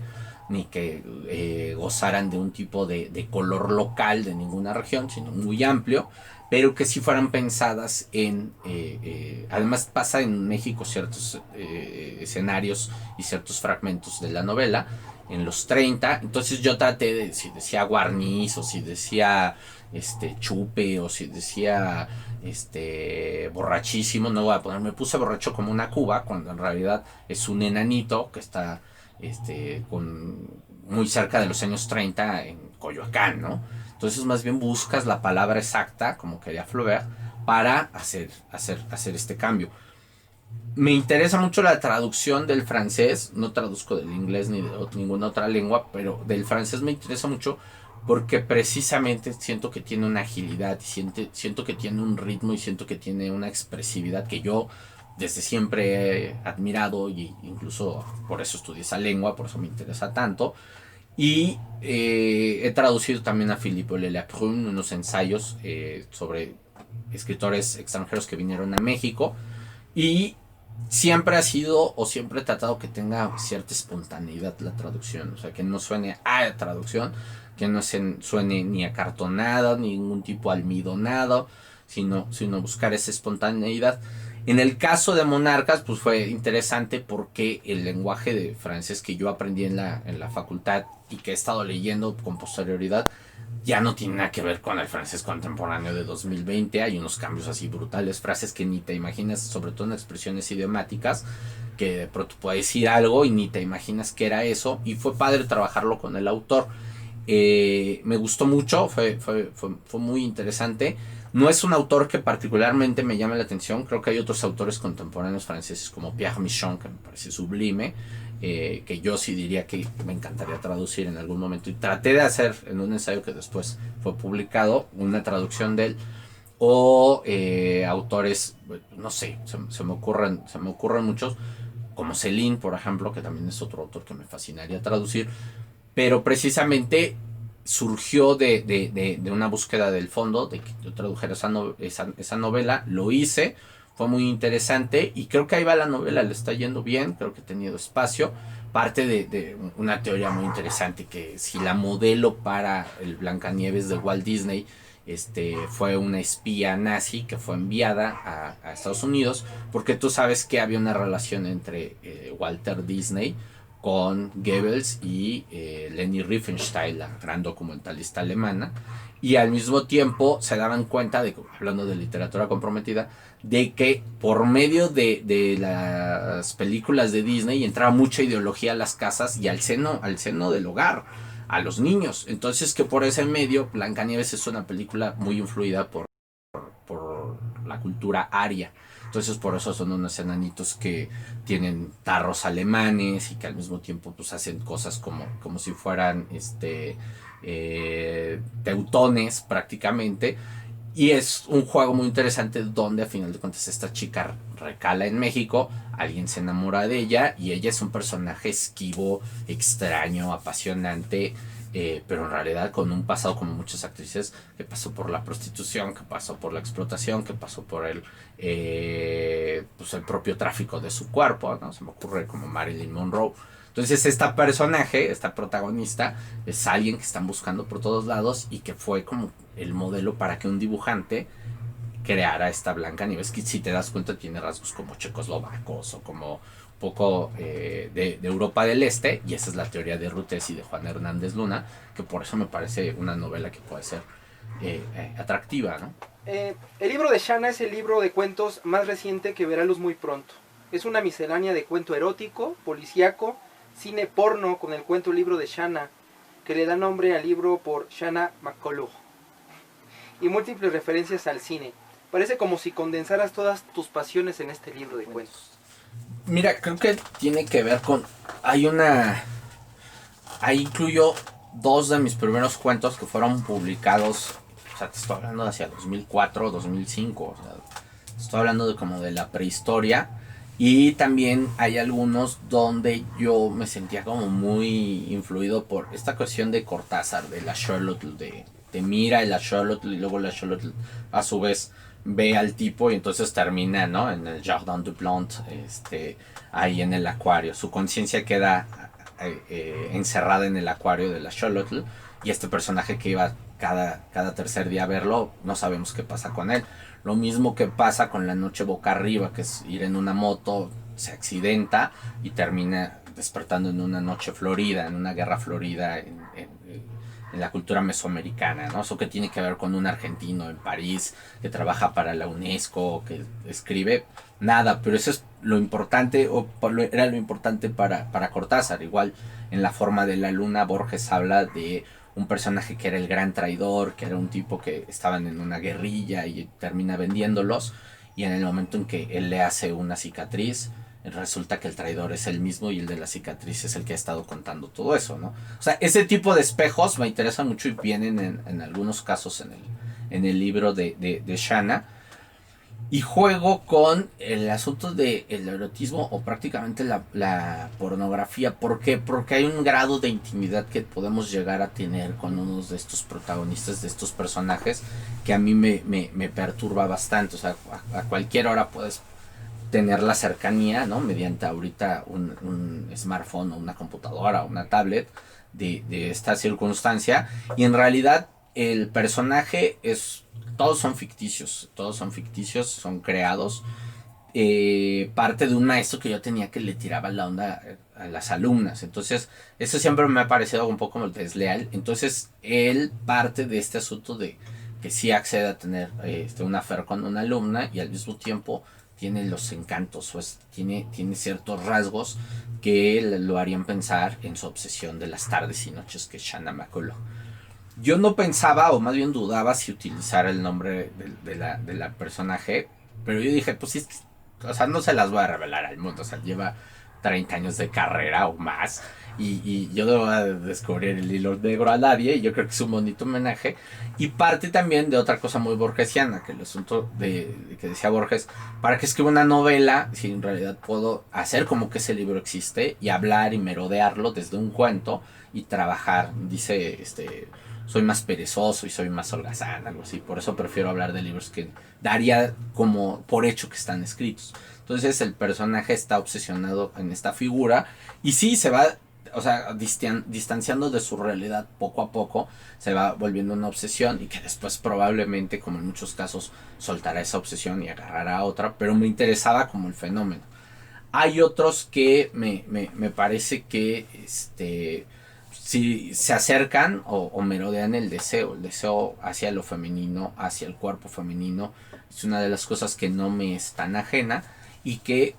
ni que gozaran de un tipo de color local de ninguna región, sino muy amplio, pero que sí fueran pensadas en... además pasa en México ciertos escenarios y ciertos fragmentos de la novela, en los 30, entonces yo traté de, si decía guarniz, o si decía chupe, o si decía borrachísimo, no voy a poner, me puse borracho como una cuba, cuando en realidad es un enanito que está muy cerca de los años 30 en Coyoacán, ¿no? Entonces más bien buscas la palabra exacta, como quería Flaubert, para hacer este cambio. Me interesa mucho la traducción del francés, no traduzco del inglés ni de ninguna otra lengua, pero del francés me interesa mucho porque precisamente siento que tiene una agilidad, siento que tiene un ritmo y siento que tiene una expresividad que yo desde siempre he admirado y incluso por eso estudié esa lengua, por eso me interesa tanto. Y he traducido también a Philippe Lelaprune unos ensayos sobre escritores extranjeros que vinieron a México y siempre ha sido o siempre he tratado que tenga cierta espontaneidad la traducción, o sea, que no suene a traducción, que no suene ni acartonada, ni ningún tipo almidonado, sino buscar esa espontaneidad. En el caso de Monarcas, pues fue interesante porque el lenguaje de francés que yo aprendí en la facultad y que he estado leyendo con posterioridad, ya no tiene nada que ver con el francés contemporáneo de 2020. Hay unos cambios así brutales, frases que ni te imaginas, sobre todo en expresiones idiomáticas, que de pronto puedes decir algo y ni te imaginas que era eso. Y fue padre trabajarlo con el autor. Me gustó mucho, fue muy interesante. No es un autor que particularmente me llame la atención. Creo que hay otros autores contemporáneos franceses como Pierre Michon, que me parece sublime, que yo sí diría que me encantaría traducir en algún momento. Y traté de hacer en un ensayo que después fue publicado una traducción de él. O autores, no sé, se me ocurren muchos, como Céline, por ejemplo, que también es otro autor que me fascinaría traducir, pero precisamente surgió de una búsqueda del fondo, de que yo tradujera esa novela, lo hice, fue muy interesante y creo que ahí va la novela, le está yendo bien, creo que he tenido espacio, parte de una teoría muy interesante, que si la modelo para el Blancanieves de Walt Disney fue una espía nazi que fue enviada a Estados Unidos, porque tú sabes que había una relación entre Walter Disney con Goebbels y Leni Riefenstahl, la gran documentalista alemana, y al mismo tiempo se daban cuenta, hablando de literatura comprometida, de que por medio de las películas de Disney entraba mucha ideología a las casas y al seno del hogar, a los niños. Entonces que por ese medio Blancanieves es una película muy influida por la cultura aria. Entonces por eso son unos enanitos que tienen tarros alemanes y que al mismo tiempo pues hacen cosas como si fueran teutones prácticamente. Y es un juego muy interesante donde a final de cuentas esta chica recala en México, alguien se enamora de ella y ella es un personaje esquivo, extraño, apasionante, pero en realidad con un pasado como muchas actrices, que pasó por la prostitución, que pasó por la explotación, que pasó por pues el propio tráfico de su cuerpo, ¿no? Se me ocurre como Marilyn Monroe. Entonces esta personaje, esta protagonista, es alguien que están buscando por todos lados y que fue como el modelo para que un dibujante creara esta Blancanieves, que si te das cuenta tiene rasgos como checoslovacos o como un poco de Europa del Este, y esa es la teoría de Rutes y de Juan Hernández Luna, que por eso me parece una novela que puede ser atractiva, ¿no? El libro de Shanna es el libro de cuentos más reciente que verá luz muy pronto. Es una miscelánea de cuento erótico, policíaco, cine porno con el cuento libro de Shanna, que le da nombre al libro por Shanna McCullough, y múltiples referencias al cine. Parece como si condensaras todas tus pasiones en este libro de cuentos. Mira, creo que tiene que ver con... Ahí incluyo dos de mis primeros cuentos que fueron publicados, o sea, te estoy hablando de hacia 2004, 2005, o sea, estoy hablando de como de la prehistoria. Y también hay algunos donde yo me sentía como muy influido por esta cuestión de Cortázar, de la Charlotte, de mira y la Charlotte, y luego la Charlotte a su vez ve al tipo y entonces termina, ¿no?, en el Jardin du Plantes, ahí en el acuario. Su conciencia queda encerrada en el acuario de la Charlotte, y este personaje que iba cada tercer día a verlo, no sabemos qué pasa con él. Lo mismo que pasa con La Noche Boca Arriba, que es ir en una moto, se accidenta y termina despertando en una noche florida, en una guerra florida en la cultura mesoamericana, ¿no? Eso que tiene que ver con un argentino en París que trabaja para la UNESCO, que escribe nada, pero eso es lo importante, era lo importante para Cortázar. Igual en La Forma de la Luna, Borges habla de un personaje que era el gran traidor, que era un tipo que estaban en una guerrilla y termina vendiéndolos, y en el momento en que él le hace una cicatriz, resulta que el traidor es él mismo y el de la cicatriz es el que ha estado contando todo eso, ¿no? O sea, ese tipo de espejos me interesan mucho y vienen en algunos casos en el libro de Shanna. Y juego con el asunto del erotismo o prácticamente la pornografía. ¿Por qué? Porque hay un grado de intimidad que podemos llegar a tener con uno de estos protagonistas, de estos personajes, que a mí me perturba bastante. O sea, a cualquier hora puedes tener la cercanía, ¿no?, mediante ahorita un smartphone o una computadora o una tablet de esta circunstancia, y en realidad el personaje todos son ficticios, son creados, parte de un maestro que yo tenía que le tiraba la onda a las alumnas. Entonces eso siempre me ha parecido un poco desleal. Entonces él parte de este asunto de que sí accede a tener una affair con una alumna, y al mismo tiempo tiene los encantos, pues tiene ciertos rasgos que lo harían pensar en su obsesión de las tardes y noches, que es Shanna McCullough. Yo no pensaba, o más bien dudaba, si utilizar el nombre de la personaje, pero yo dije, pues sí, o sea, no se las voy a revelar al mundo, o sea, lleva 30 años de carrera o más, y yo no voy a descubrir el hilo negro a nadie, y yo creo que es un bonito homenaje, y parte también de otra cosa muy borgesiana, que el asunto de que decía Borges, para que escriba una novela, si en realidad puedo hacer como que ese libro existe, y hablar y merodearlo desde un cuento, y trabajar, dice, soy más perezoso y soy más holgazán, algo así. Por eso prefiero hablar de libros que daría como por hecho que están escritos. Entonces el personaje está obsesionado en esta figura, y sí se va, o sea, distanciando de su realidad poco a poco, se va volviendo una obsesión, y que después probablemente, como en muchos casos, soltará esa obsesión y agarrará a otra, pero me interesaba como el fenómeno. Hay otros que me parece que si se acercan o merodean el deseo hacia lo femenino, hacia el cuerpo femenino, es una de las cosas que no me es tan ajena, y que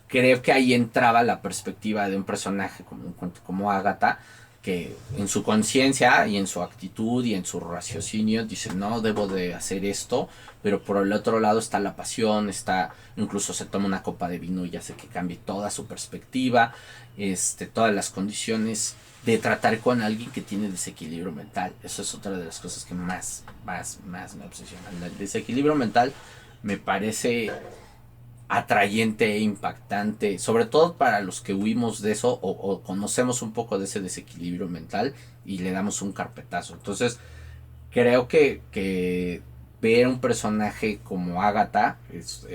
creo que ahí entraba la perspectiva de un personaje como Agatha, que en su conciencia y en su actitud y en su raciocinio dice, no debo de hacer esto, pero por el otro lado está la pasión, incluso se toma una copa de vino y hace que cambie toda su perspectiva, todas las condiciones de tratar con alguien que tiene desequilibrio mental. Eso es otra de las cosas que más me obsesiona. El desequilibrio mental me parece atrayente e impactante, sobre todo para los que huimos de eso o conocemos un poco de ese desequilibrio mental y le damos un carpetazo. Entonces creo que ver un personaje como Agatha es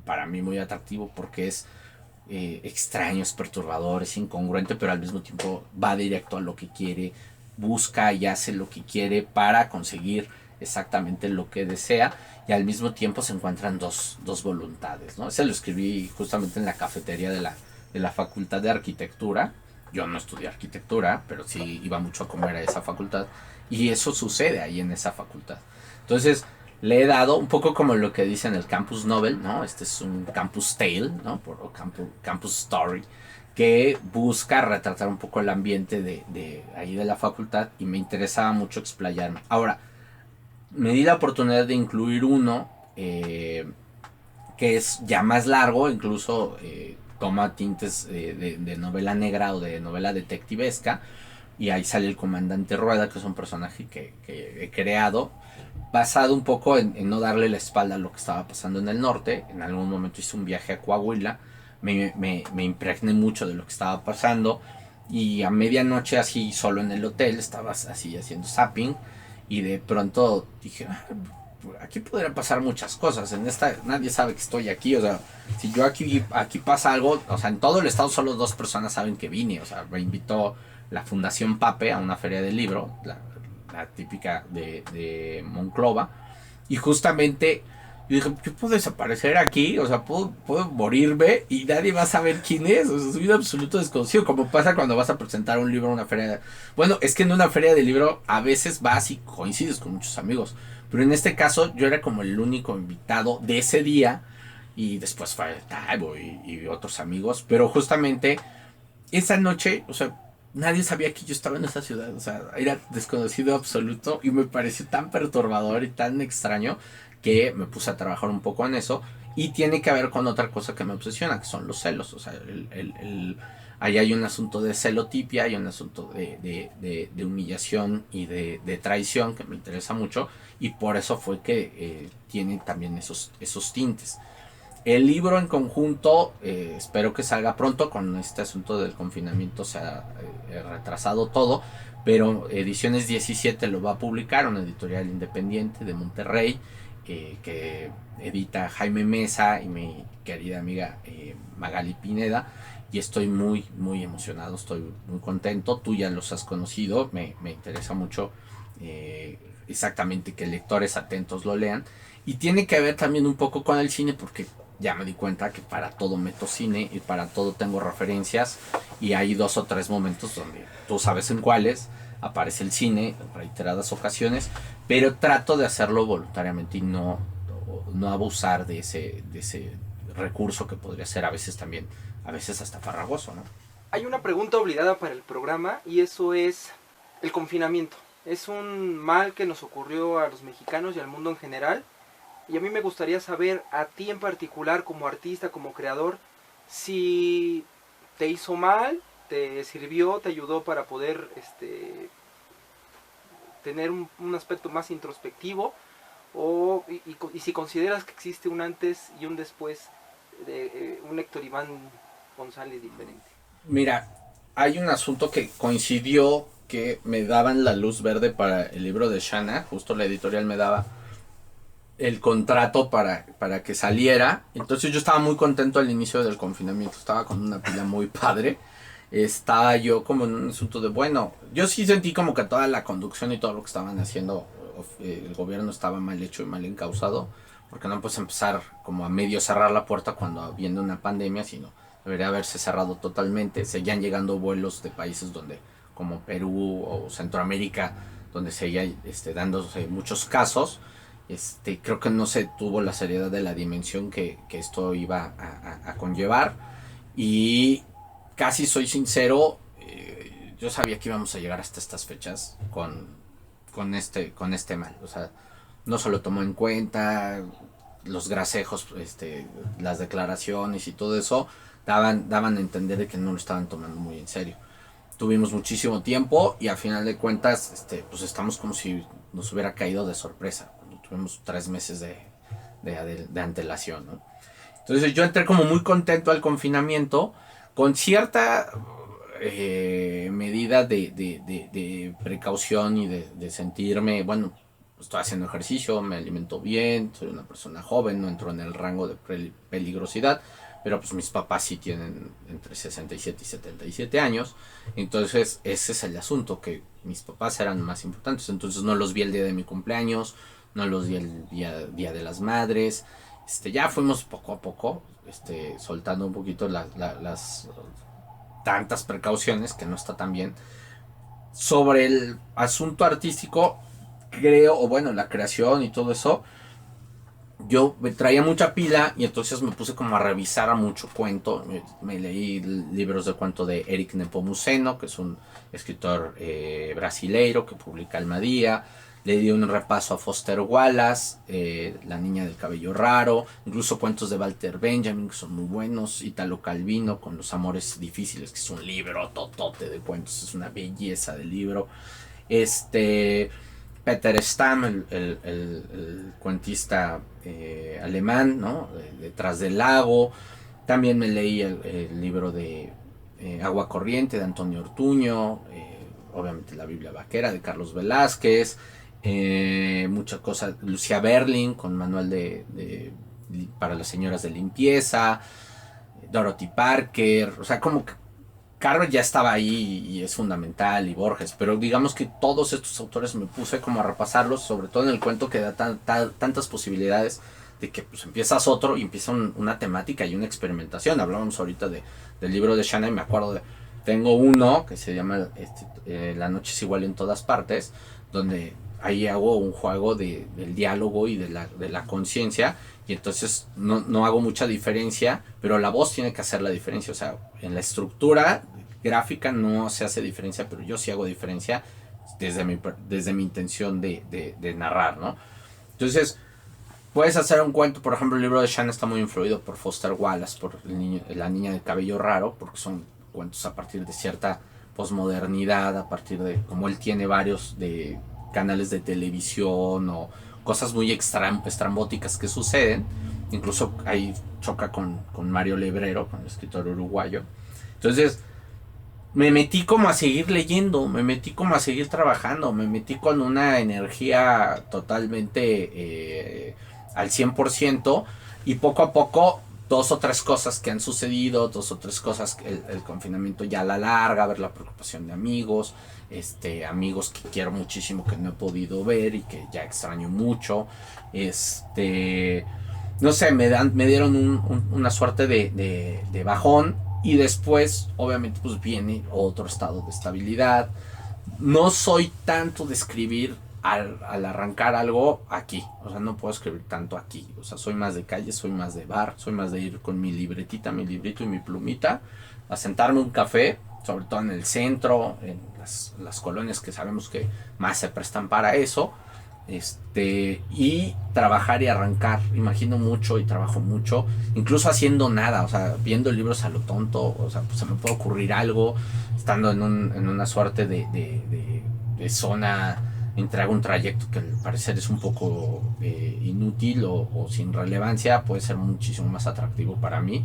para mí muy atractivo, porque es extraño, es perturbador, es incongruente, pero al mismo tiempo va directo a lo que quiere, busca y hace lo que quiere para conseguir exactamente lo que desea, y al mismo tiempo se encuentran dos voluntades, ¿no? Ese lo escribí justamente en la cafetería de la Facultad de Arquitectura. Yo no estudié arquitectura, pero sí iba mucho a comer a esa facultad, y eso sucede ahí en esa facultad. Entonces, le he dado un poco como lo que dicen el Campus Novel, ¿no? Este es un Campus Tale, ¿no? O Campus Story, que busca retratar un poco el ambiente de ahí de la facultad, y me interesaba mucho explayarme. Ahora, me di la oportunidad de incluir uno que es ya más largo, incluso toma tintes de novela negra o de novela detectivesca, y ahí sale el comandante Rueda, que es un personaje que he creado, basado un poco en no darle la espalda a lo que estaba pasando en el norte. En algún momento hice un viaje a Coahuila, me impregné mucho de lo que estaba pasando, y a medianoche, así solo en el hotel, estaba así haciendo zapping, y de pronto dije, aquí podrían pasar muchas cosas. En esta nadie sabe que estoy aquí. O sea, si yo aquí pasa algo, o sea, en todo el estado solo 2 personas saben que vine. O sea, me invitó la Fundación Pape a una feria del libro, la típica de Monclova. Y justamente yo dije, yo puedo desaparecer aquí, o sea, puedo morirme y nadie va a saber quién es. O sea, soy un absoluto desconocido, como pasa cuando vas a presentar un libro en una feria. Bueno, es que en una feria de libro a veces vas y coincides con muchos amigos, pero en este caso yo era como el único invitado de ese día, y después fue Taibo y otros amigos, pero justamente esa noche, o sea, nadie sabía que yo estaba en esa ciudad. O sea, era desconocido absoluto, y me pareció tan perturbador y tan extraño que me puse a trabajar un poco en eso. Y tiene que ver con otra cosa que me obsesiona, que son los celos. O sea, ahí hay un asunto de celotipia, hay un asunto de humillación y de traición que me interesa mucho, y por eso fue que tiene también esos tintes. El libro en conjunto, espero que salga pronto. Con este asunto del confinamiento se ha retrasado todo, pero Ediciones 17 lo va a publicar, una editorial independiente de Monterrey, que edita Jaime Mesa y mi querida amiga Magali Pineda, y estoy muy muy emocionado, estoy muy contento. Tú ya los has conocido, me interesa mucho exactamente que lectores atentos lo lean, y tiene que ver también un poco con el cine, porque ya me di cuenta que para todo meto cine y para todo tengo referencias, y hay 2 o 3 momentos donde tú sabes en cuáles aparece el cine en reiteradas ocasiones, pero trato de hacerlo voluntariamente y no abusar de ese recurso que podría ser a veces también, a veces hasta farragoso, ¿no? Hay una pregunta obligada para el programa y eso es el confinamiento. Es un mal que nos ocurrió a los mexicanos y al mundo en general. Y a mí me gustaría saber, a ti en particular, como artista, como creador, si te hizo mal, te sirvió, te ayudó para poder tener un aspecto más introspectivo, y si consideras que existe un antes y un después de un Héctor Iván González diferente. Mira, hay un asunto que coincidió, que me daban la luz verde para el libro de Shana. Justo la editorial me daba el contrato para que saliera. Entonces yo estaba muy contento al inicio del confinamiento, estaba con una pila muy padre. Estaba yo como en un asunto de, bueno, yo sí sentí como que toda la conducción y todo lo que estaban haciendo el gobierno estaba mal hecho y mal encausado, porque no puedes empezar como a medio cerrar la puerta cuando viene una pandemia, sino debería haberse cerrado totalmente. Seguían llegando vuelos de países donde, como Perú o Centroamérica, donde seguía dándose muchos casos. Creo que no se tuvo la seriedad de la dimensión que esto iba a conllevar, y casi soy sincero, yo sabía que íbamos a llegar hasta estas fechas con este mal. O sea, no se lo tomó en cuenta, los grasejos, las declaraciones y todo eso daban a entender de que no lo estaban tomando muy en serio. Tuvimos muchísimo tiempo, y al final de cuentas pues estamos como si nos hubiera caído de sorpresa. Tuvimos 3 meses de antelación, ¿no? Entonces yo entré como muy contento al confinamiento, con cierta medida de precaución y de sentirme, bueno, estoy haciendo ejercicio, me alimento bien, soy una persona joven, no entro en el rango de peligrosidad, pero pues mis papás sí tienen entre 67 y 77 años, entonces ese es el asunto, que mis papás eran más importantes, entonces no los vi el día de mi cumpleaños, no los vi el día de las madres, ya fuimos poco a poco, soltando un poquito las tantas precauciones, que no está tan bien. Sobre el asunto artístico, creo, o bueno, la creación y todo eso, yo me traía mucha pila y entonces me puse como a revisar a mucho cuento. Me leí libros de cuento de Eric Nepomuceno, que es un escritor brasileiro que publica Almadía. Le di un repaso a Foster Wallace, La niña del cabello raro, incluso cuentos de Walter Benjamin, que son muy buenos. Italo Calvino, con Los amores difíciles, que es un libro totote de cuentos, es una belleza de libro. Peter Stamm, el cuentista alemán, ¿no? Detrás del lago. También me leí el libro de Agua Corriente, de Antonio Ortuño. Obviamente la Biblia Vaquera, de Carlos Velázquez. Muchas cosas. Lucia Berling, con manual para las señoras de limpieza. Dorothy Parker. O sea, como que Carver ya estaba ahí y es fundamental, y Borges, pero digamos que todos estos autores me puse como a repasarlos, sobre todo en el cuento, que da tantas posibilidades de que pues empiezas otro y empieza una temática y una experimentación. Hablábamos ahorita del libro de Shanna y me acuerdo tengo uno que se llama La noche es igual en todas partes, donde ahí hago un juego del diálogo y de la conciencia, y entonces no hago mucha diferencia, pero la voz tiene que hacer la diferencia. O sea, en la estructura gráfica no se hace diferencia, pero yo sí hago diferencia desde mi intención de narrar, ¿no? Entonces, puedes hacer un cuento. Por ejemplo, el libro de Shanna está muy influido por Foster Wallace, por La niña del cabello raro, porque son cuentos a partir de cierta posmodernidad, a partir de como él tiene varios de canales de televisión o cosas muy estrambóticas que suceden. Incluso ahí choca con Mario Lebrero, con el escritor uruguayo. Entonces me metí como a seguir leyendo, me metí como a seguir trabajando, me metí con una energía totalmente al 100%, y poco a poco 2 o 3 cosas que han sucedido, 2 o 3 cosas, el confinamiento ya a la larga, ver la preocupación de amigos, amigos que quiero muchísimo, que no he podido ver y que ya extraño mucho, no sé, me dieron una suerte de bajón, y después obviamente pues viene otro estado de estabilidad. No soy tanto de escribir al arrancar algo aquí, o sea, no puedo escribir tanto aquí, o sea, soy más de calle, soy más de bar, soy más de ir con mi libretita, mi librito y mi plumita, a sentarme un café, sobre todo en el centro, en las colonias que sabemos que más se prestan para eso, y trabajar y arrancar. Imagino mucho y trabajo mucho, incluso haciendo nada, o sea, viendo libros a lo tonto, o sea, pues se me puede ocurrir algo, estando en una suerte de zona entre un trayecto que al parecer es un poco inútil o sin relevancia, puede ser muchísimo más atractivo para mí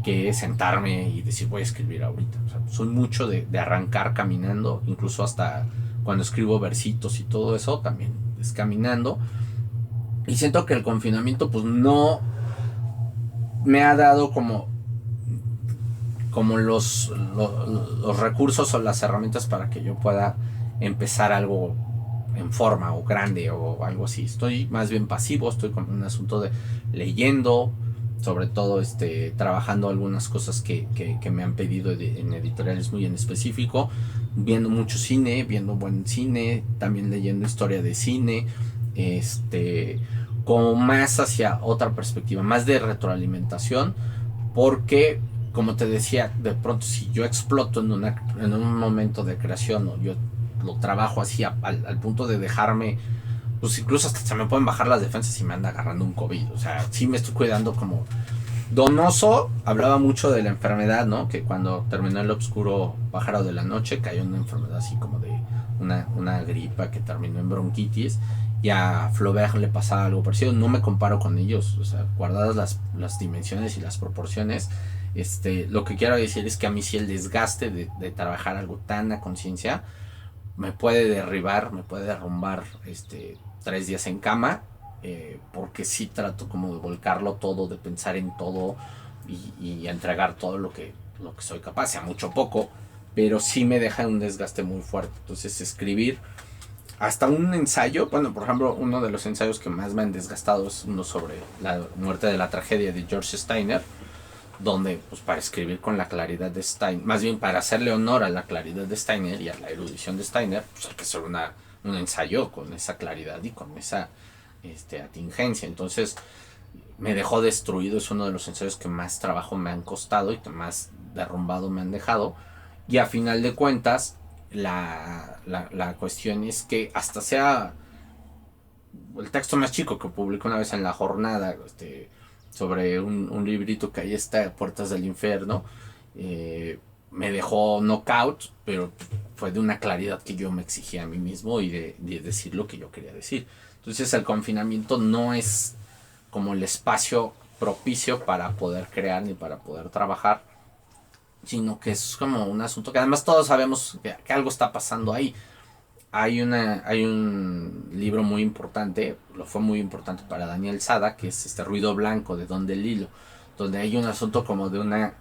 que sentarme y decir voy a escribir ahorita. O sea, soy mucho de arrancar caminando, incluso hasta cuando escribo versitos y todo eso también es caminando, y siento que el confinamiento pues no me ha dado como los recursos o las herramientas para que yo pueda empezar algo en forma o grande o algo así. Estoy más bien pasivo, estoy con un asunto de leyendo, sobre todo trabajando algunas cosas que me han pedido en editoriales muy en específico, viendo mucho cine, viendo buen cine, también leyendo historia de cine, como más hacia otra perspectiva, más de retroalimentación, porque como te decía, de pronto si yo exploto en un momento de creación, o yo lo trabajo así al punto de dejarme, pues incluso hasta se me pueden bajar las defensas y me anda agarrando un COVID. O sea, sí me estoy cuidando como Donoso. Hablaba mucho de la enfermedad, ¿no? Que cuando terminó El oscuro pájaro de la noche cayó una enfermedad así como de una gripa que terminó en bronquitis, y a Flaubert le pasaba algo parecido. No me comparo con ellos, o sea, guardadas las dimensiones y las proporciones, lo que quiero decir es que a mí sí el desgaste de trabajar algo tan a conciencia me puede derribar, me puede derrumbar 3 días en cama, porque sí trato como de volcarlo todo, de pensar en todo y entregar todo lo que soy capaz, sea mucho o poco, pero sí me deja un desgaste muy fuerte. Entonces escribir hasta un ensayo, bueno, por ejemplo, uno de los ensayos que más me han desgastado es uno sobre la muerte de la tragedia de George Steiner, donde pues para escribir con la claridad de Steiner, más bien para hacerle honor a la claridad de Steiner y a la erudición de Steiner, pues hay que hacer un ensayo con esa claridad y con esa atingencia. Entonces me dejó destruido, es uno de los ensayos que más trabajo me han costado y que más derrumbado me han dejado. Y a final de cuentas, la cuestión es que hasta sea el texto más chico que publicó una vez en La Jornada, sobre un librito que ahí está, Puertas del Infierno, me dejó knockout, pero fue de una claridad que yo me exigía a mí mismo y de decir lo que yo quería decir. Entonces el confinamiento no es como el espacio propicio para poder crear ni para poder trabajar, sino que es como un asunto que además todos sabemos que algo está pasando ahí. Hay un libro muy importante, lo fue muy importante para Daniel Sada, que es Ruido Blanco de Don DeLillo, donde hay un asunto como de una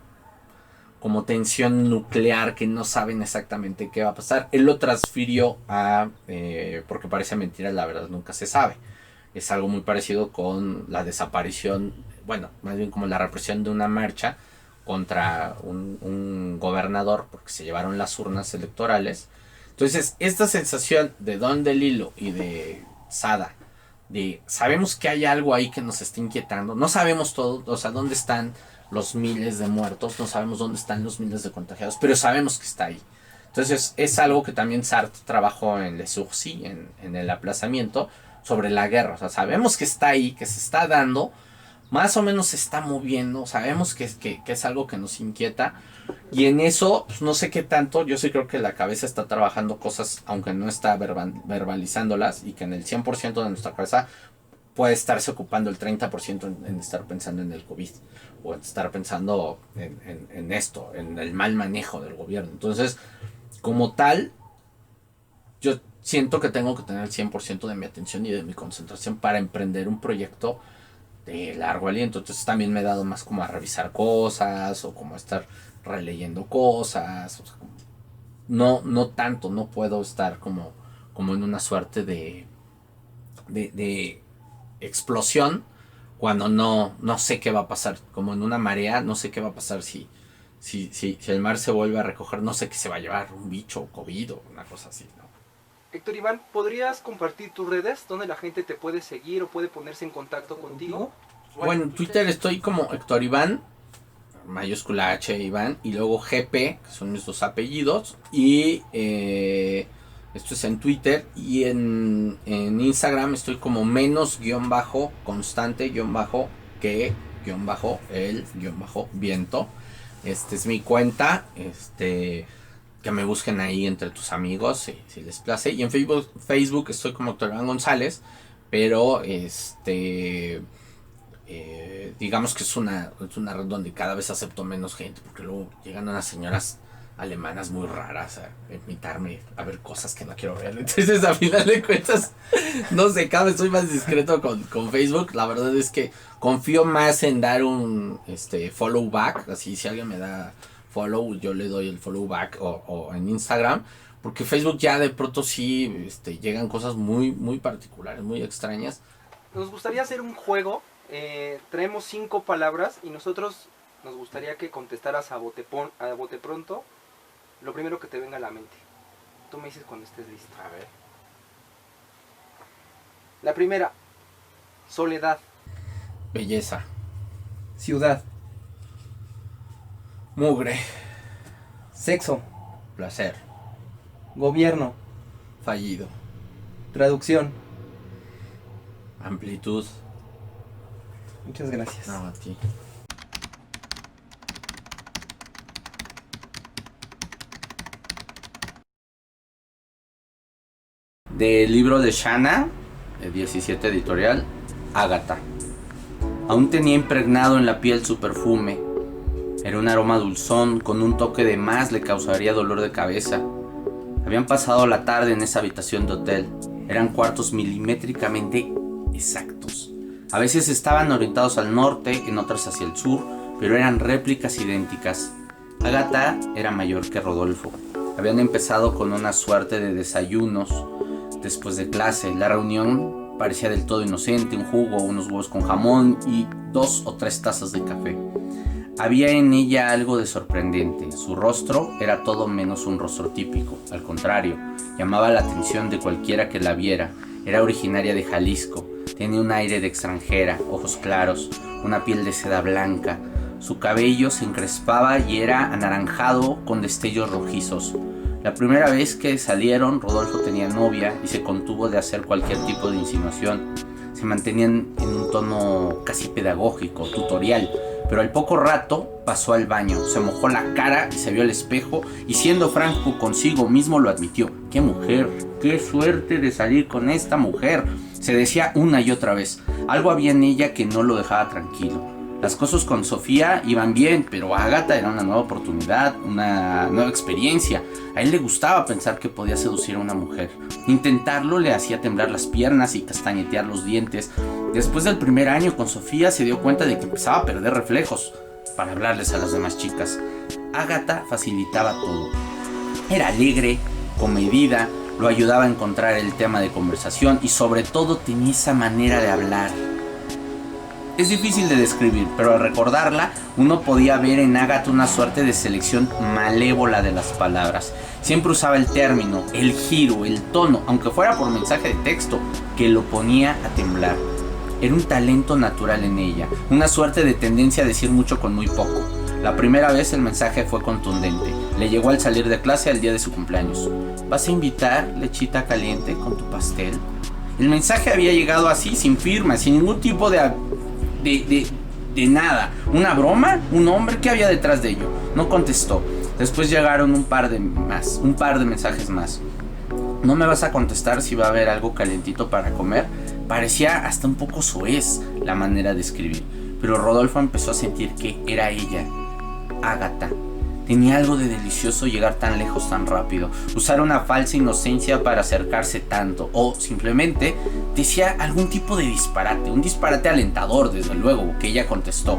como tensión nuclear que no saben exactamente qué va a pasar. Él lo transfirió a porque parece mentira, la verdad nunca se sabe. Es algo muy parecido con la desaparición, bueno, más bien como la represión de una marcha contra un gobernador porque se llevaron las urnas electorales. Entonces, esta sensación de Don DeLillo y de Sada, de sabemos que hay algo ahí que nos está inquietando, no sabemos todo, o sea, dónde están los miles de muertos, no sabemos dónde están los miles de contagiados, pero sabemos que está ahí. Entonces, es algo que también Sartre trabajó en Le Sursis, en el aplazamiento, sobre la guerra. O sea, sabemos que está ahí, que se está dando, más o menos se está moviendo, sabemos que es algo que nos inquieta. Y en eso, pues, no sé qué tanto, yo sí creo que la cabeza está trabajando cosas, aunque no está verbalizándolas, y que en el 100% de nuestra cabeza puede estarse ocupando el 30% en estar pensando en el COVID, o en estar pensando en esto, en el mal manejo del gobierno. Entonces, como tal, yo siento que tengo que tener el 100% de mi atención y de mi concentración para emprender un proyecto de largo aliento. Entonces también me he dado más como a revisar cosas o como a estar releyendo cosas. O sea, no tanto, no puedo estar como en una suerte de explosión cuando no sé qué va a pasar. Como en una marea, no sé qué va a pasar si el mar se vuelve a recoger, no sé qué se va a llevar, un bicho, COVID o una cosa así, ¿no? Héctor Iván, ¿podrías compartir tus redes donde la gente te puede seguir o puede ponerse en contacto contigo? Bueno, en Twitter estoy como Héctor Iván, mayúscula H Iván, y luego GP, que son mis dos apellidos, y esto es en Twitter, y en Instagram estoy como menos_constante_que_el_viento. Es mi cuenta, que me busquen ahí entre tus amigos si les place. Y en Facebook estoy como Héctor Iván González, pero digamos que es una red donde cada vez acepto menos gente, porque luego llegan unas señoras alemanas muy raras a invitarme a ver cosas que no quiero ver. Entonces, a final de cuentas, no sé, cada vez soy más discreto con Facebook. La verdad es que confío más en dar un follow back. Así, si alguien me da follow, yo le doy el follow back, o en Instagram, porque Facebook ya de pronto sí llegan cosas muy, muy particulares, muy extrañas. Nos gustaría hacer un juego. Traemos 5 palabras y nosotros nos gustaría que contestaras a bote pronto lo primero que te venga a la mente. Tú me dices cuando estés listo. A ver. La primera, soledad. Belleza. Ciudad. Mugre. Sexo. Placer. Gobierno. Fallido. Traducción. Amplitud. Muchas gracias. No, a ti. Del libro de Shanna, de 17 editorial, Ágata. Aún tenía impregnado en la piel su perfume. Era un aroma dulzón, con un toque de más le causaría dolor de cabeza. Habían pasado la tarde en esa habitación de hotel. Eran cuartos milimétricamente exactos. A veces estaban orientados al norte, en otras hacia el sur, pero eran réplicas idénticas. Ágata era mayor que Rodolfo. Habían empezado con una suerte de desayunos después de clase. La reunión parecía del todo inocente: un jugo, unos huevos con jamón y 2 o 3 tazas de café. Había en ella algo de sorprendente. Su rostro era todo menos un rostro típico. Al contrario, llamaba la atención de cualquiera que la viera. Era originaria de Jalisco. Tenía un aire de extranjera, ojos claros, una piel de seda blanca. Su cabello se encrespaba y era anaranjado con destellos rojizos. La primera vez que salieron, Rodolfo tenía novia y se contuvo de hacer cualquier tipo de insinuación. Se mantenían en un tono casi pedagógico, tutorial, pero al poco rato pasó al baño, se mojó la cara y se vio al espejo y, siendo franco consigo mismo, lo admitió. ¡Qué mujer! ¡Qué suerte de salir con esta mujer!, se decía una y otra vez. Algo había en ella que no lo dejaba tranquilo. Las cosas con Sofía iban bien, pero Ágata era una nueva oportunidad, una nueva experiencia. A él le gustaba pensar que podía seducir a una mujer. Intentarlo le hacía temblar las piernas y castañetear los dientes. Después del primer año con Sofía se dio cuenta de que empezaba a perder reflejos para hablarles a las demás chicas. Ágata facilitaba todo. Era alegre, comedida, lo ayudaba a encontrar el tema de conversación y sobre todo tenía esa manera de hablar. Es difícil de describir, pero al recordarla, uno podía ver en Ágata una suerte de selección malévola de las palabras. Siempre usaba el término, el giro, el tono, aunque fuera por mensaje de texto, que lo ponía a temblar. Era un talento natural en ella, una suerte de tendencia a decir mucho con muy poco. La primera vez el mensaje fue contundente. Le llegó al salir de clase al día de su cumpleaños. ¿Vas a invitar lechita caliente con tu pastel? El mensaje había llegado así, sin firma, sin ningún tipo de nada. ¿Una broma? ¿Un hombre? ¿Qué había detrás de ello? No contestó. Después llegaron un par de mensajes más. ¿No me vas a contestar si va a haber algo calentito para comer? Parecía hasta un poco soez la manera de escribir, pero Rodolfo empezó a sentir que era ella, Ágata. Tenía algo de delicioso llegar tan lejos tan rápido, usar una falsa inocencia para acercarse tanto, o simplemente decía algún tipo de disparate, un disparate alentador, desde luego, que ella contestó.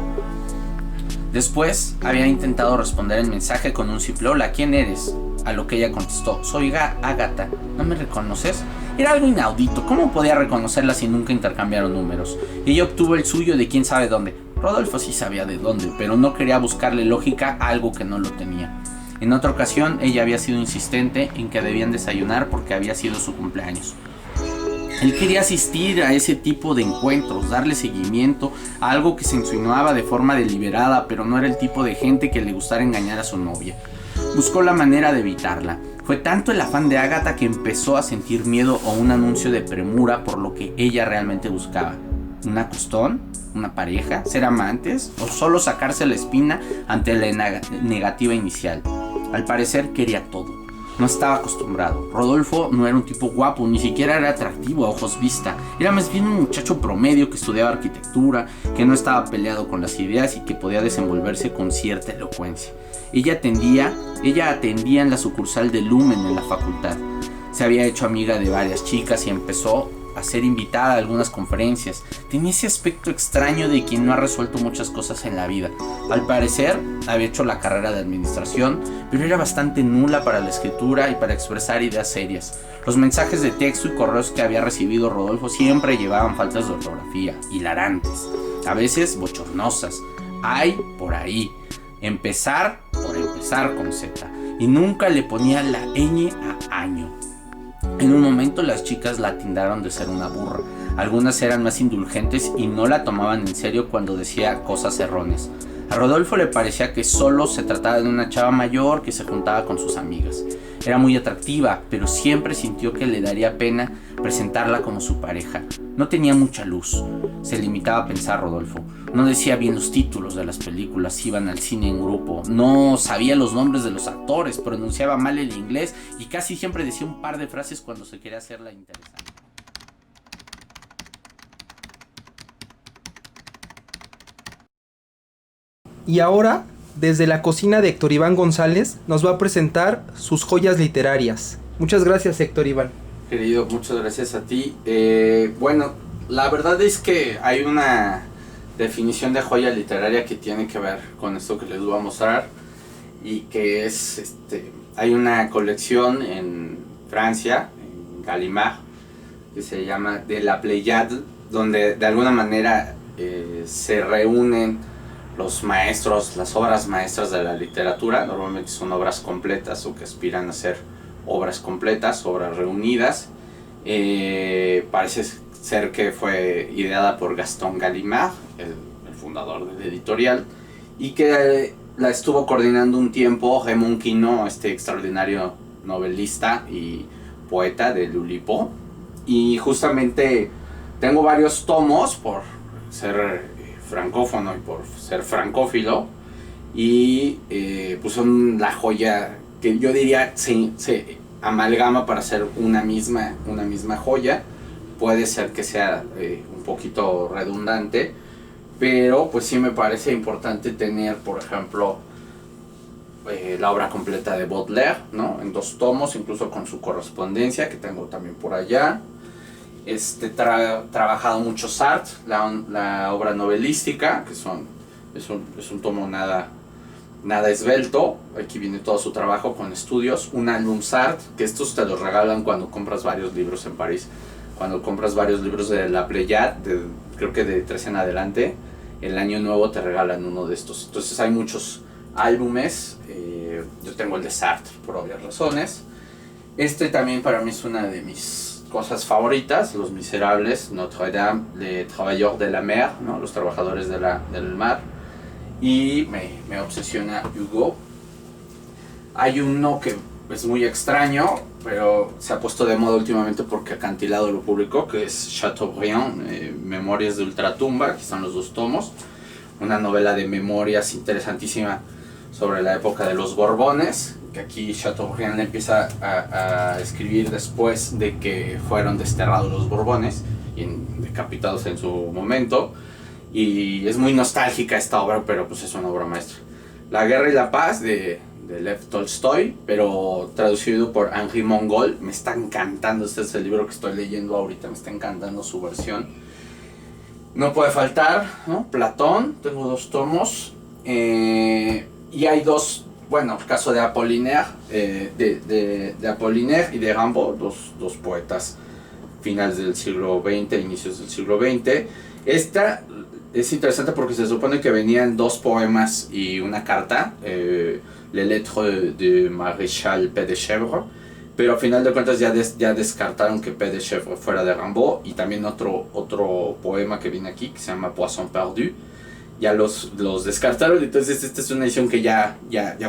Después había intentado responder el mensaje con un simple hola, ¿quién eres? A lo que ella contestó, soy Ágata, ¿no me reconoces? Era algo inaudito, ¿cómo podía reconocerla si nunca intercambiaron números? Ella obtuvo el suyo de quién sabe dónde. Rodolfo sí sabía de dónde, pero no quería buscarle lógica a algo que no lo tenía. En otra ocasión, ella había sido insistente en que debían desayunar porque había sido su cumpleaños. Él quería asistir a ese tipo de encuentros, darle seguimiento a algo que se insinuaba de forma deliberada, pero no era el tipo de gente que le gustara engañar a su novia. Buscó la manera de evitarla. Fue tanto el afán de Ágata que empezó a sentir miedo o un anuncio de premura por lo que ella realmente buscaba. ¿Un acostón? ¿Una pareja? ¿Ser amantes? ¿O solo sacarse la espina ante la negativa inicial? Al parecer quería todo. No estaba acostumbrado. Rodolfo no era un tipo guapo, ni siquiera era atractivo a ojos vista. Era más bien un muchacho promedio que estudiaba arquitectura, que no estaba peleado con las ideas y que podía desenvolverse con cierta elocuencia. Ella atendía en la sucursal de Lumen en la facultad. Se había hecho amiga de varias chicas y empezó a ser invitada a algunas conferencias. Tenía ese aspecto extraño de quien no ha resuelto muchas cosas en la vida. Al parecer había hecho la carrera de administración, pero era bastante nula para la escritura y para expresar ideas serias. Los mensajes de texto y correos que había recibido Rodolfo siempre llevaban faltas de ortografía, hilarantes, a veces bochornosas. Hay por ahí, empezar con Z, y nunca le ponía la ñ a año. En un momento las chicas la tildaron de ser una burra. Algunas eran más indulgentes y no la tomaban en serio cuando decía cosas erróneas. A Rodolfo le parecía que solo se trataba de una chava mayor que se juntaba con sus amigas. Era muy atractiva, pero siempre sintió que le daría pena presentarla como su pareja. No tenía mucha luz, se limitaba a pensar Rodolfo. No decía bien los títulos de las películas, iban al cine en grupo. No sabía los nombres de los actores, pronunciaba mal el inglés y casi siempre decía un par de frases cuando se quería hacerla interesante. Y ahora, desde la cocina de Héctor Iván González, nos va a presentar sus joyas literarias. Muchas gracias, Héctor Iván. Querido, muchas gracias a ti. Bueno, la verdad es que hay una definición de joya literaria que tiene que ver con esto que les voy a mostrar, y que es, hay una colección en Francia, en Gallimard, que se llama De la Pléiade, donde de alguna manera se reúnen los maestros, las obras maestras de la literatura. Normalmente son obras completas o que aspiran a ser obras completas, obras reunidas. Parece ser que fue ideada por Gaston Gallimard, el fundador de la editorial, y que la estuvo coordinando un tiempo Raymond Queneau, este extraordinario novelista y poeta de l'Oulipo. Y justamente tengo varios tomos por ser francófono y por ser francófilo, y pues son la joya que yo diría se amalgama para hacer una misma joya. Puede ser que sea un poquito redundante, pero pues sí me parece importante tener, por ejemplo, la obra completa de Baudelaire, ¿no? En 2 tomos, incluso con su correspondencia, que tengo también por allá. Trabajado mucho Sartre, la obra novelística, que es un tomo nada esbelto. Aquí viene todo su trabajo con estudios. Un álbum Sartre, que estos te los regalan cuando compras varios libros en París. Cuando compras varios libros de la Pléiade, creo que de 3 en adelante, el año nuevo te regalan uno de estos. Entonces hay muchos álbumes. Yo tengo el de Sartre por obvias razones. También para mí es una de mis cosas favoritas, Los Miserables, Notre-Dame, Les Travailleurs de la Mer, ¿no? Los trabajadores del mar. Y me obsesiona Hugo. Hay uno que es muy extraño, pero se ha puesto de moda últimamente porque Acantilado lo publicó, que es Chateaubriand, Memorias de Ultratumba. Aquí están los 2 tomos. Una novela de memorias interesantísima sobre la época de los Borbones, que aquí Chateaubriand empieza a escribir después de que fueron desterrados los Borbones y decapitados en su momento. Y es muy nostálgica esta obra, pero pues es una obra maestra. La Guerra y la Paz de Lev Tolstoy, pero traducido por Henri Mongol. Me está encantando, este es el libro que estoy leyendo ahorita, me está encantando su versión. No puede faltar, ¿no? Platón, tengo 2 tomos. Y hay 2, bueno, el caso de Apollinaire, de Apollinaire y de Rimbaud, dos poetas finales del siglo XX, inicios del siglo XX. Esta es interesante porque se supone que venían 2 poemas y una carta, Les Lettres de Maréchal Pédechèvre, pero al final de cuentas ya descartaron que Pédechèvre fuera de Rimbaud, y también otro poema que viene aquí que se llama Poisson Perdu. Ya los descartaron, entonces esta es una edición que ya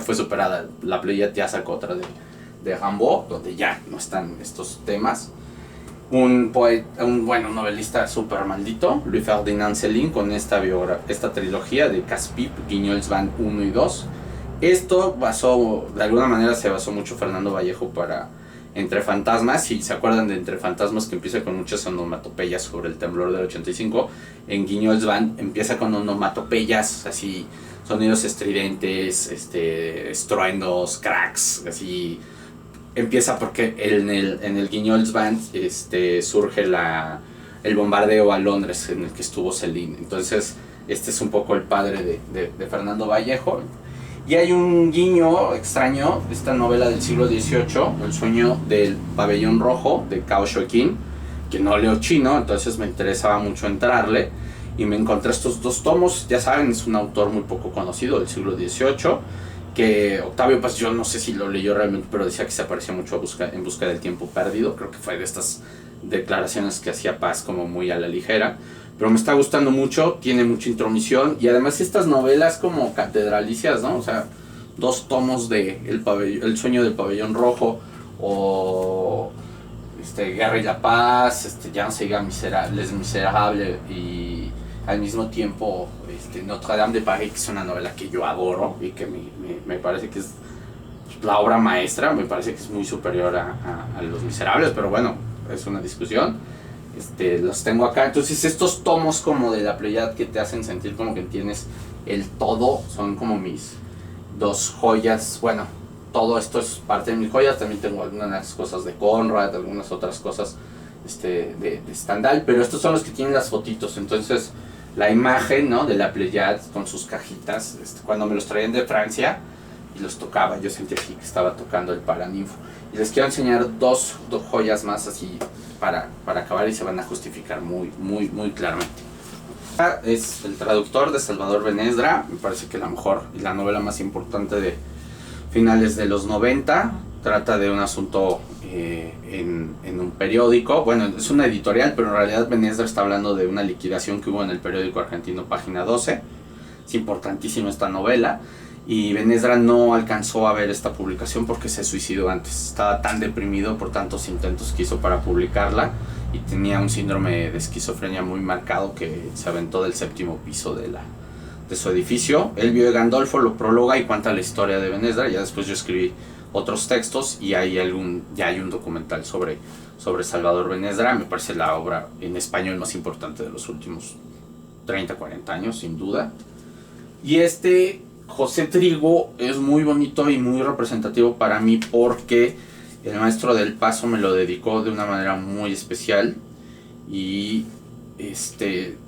fue superada. La Pléiade ya sacó otra de Rimbaud, donde ya no están estos temas. Un novelista súper maldito, Louis Ferdinand Céline, con esta trilogía de Casse-Pipe, Guignols van 1 y 2. Esto de alguna manera se basó mucho Fernando Vallejo para Entre Fantasmas. Si se acuerdan de Entre Fantasmas, que empieza con muchas onomatopeyas sobre el temblor del 85, en Guignols van empieza con onomatopeyas, así, sonidos estridentes, estruendos, cracks, así. Empieza porque en el Guignols Band surge el bombardeo a Londres en el que estuvo Céline. Entonces este es un poco el padre de Fernando Vallejo. Y hay un guiño extraño, esta novela del siglo XVIII, El sueño del pabellón rojo, de Cao Shueqin, que no leo chino, entonces me interesaba mucho entrarle. Y me encontré estos 2 tomos. Ya saben, es un autor muy poco conocido del siglo XVIII, que Octavio Paz, yo no sé si lo leyó realmente, pero decía que se parecía mucho en busca del tiempo perdido. Creo que fue de estas declaraciones que hacía Paz como muy a la ligera, pero me está gustando mucho, tiene mucha intromisión, y además estas novelas como catedralicias, ¿no? O sea, 2 tomos de El sueño del pabellón rojo, o Guerra y la Paz, ya no se diga Les Miserables, y al mismo tiempo Notre-Dame de Paris, que es una novela que yo adoro y que me parece que es la obra maestra. Me parece que es muy superior a Los Miserables, pero bueno, es una discusión. Los tengo acá. Entonces estos tomos como de la Pléiade que te hacen sentir como que tienes el todo, son como mis 2 joyas. Bueno, todo esto es parte de mis joyas. También tengo algunas cosas de Conrad, algunas otras cosas de Stendhal, pero estos son los que tienen las fotitos. Entonces la imagen, ¿no? De la Pléiade con sus cajitas, cuando me los traían de Francia y los tocaba, yo sentía así que estaba tocando el Paraninfo. Y les quiero enseñar dos joyas más así para acabar y se van a justificar muy claramente. Es el traductor de Salvador Benezra, me parece que la mejor y la novela más importante de finales de los 90. Trata de un asunto en un periódico, bueno, es una editorial, pero en realidad Benezra está hablando de una liquidación que hubo en el periódico argentino Página 12. Es importantísima esta novela, y Benezra no alcanzó a ver esta publicación porque se suicidó antes. Estaba tan deprimido por tantos intentos que hizo para publicarla, y tenía un síndrome de esquizofrenia muy marcado que se aventó del 7º piso de su edificio. El bio de Gandolfo lo prologa y cuenta la historia de Benezra. Ya después yo escribí otros textos y ya hay un documental sobre Salvador Benezra. Me parece la obra en español más importante de los últimos 30, 40 años, sin duda. Y José Trigo es muy bonito y muy representativo para mí porque el maestro del Paso me lo dedicó de una manera muy especial. Y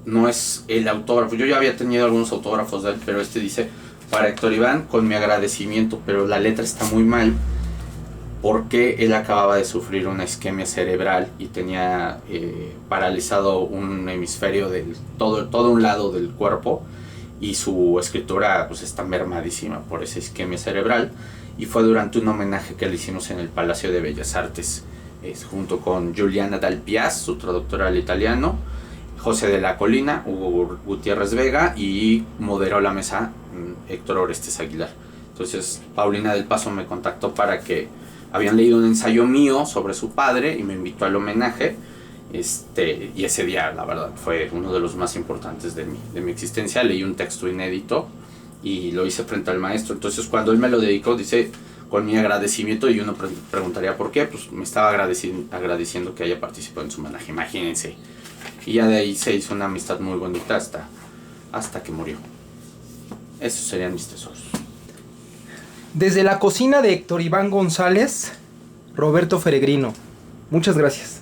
no es el autógrafo, yo ya había tenido algunos autógrafos de él, pero dice: para Héctor Iván, con mi agradecimiento, pero la letra está muy mal porque él acababa de sufrir una isquemia cerebral y tenía paralizado un hemisferio todo un lado del cuerpo, y su escritura pues está mermadísima por esa isquemia cerebral. Y fue durante un homenaje que le hicimos en el Palacio de Bellas Artes, junto con Giuliana Dal Piaz, su traductora al italiano, José de la Colina, Hugo Gutiérrez Vega, y moderó la mesa Héctor Orestes Aguilar. Entonces Paulina del Paso me contactó para que habían leído un ensayo mío sobre su padre y me invitó al homenaje. Y ese día, la verdad, fue uno de los más importantes de mi existencia. Leí un texto inédito y lo hice frente al maestro. Entonces cuando él me lo dedicó, dice: con mi agradecimiento, y uno preguntaría por qué, pues me estaba agradeciendo que haya participado en su homenaje, imagínense. Y ya de ahí se hizo una amistad muy bonita hasta que murió. Esos serían mis tesoros. Desde la cocina de Héctor Iván González, Roberto Feregrino. Muchas gracias.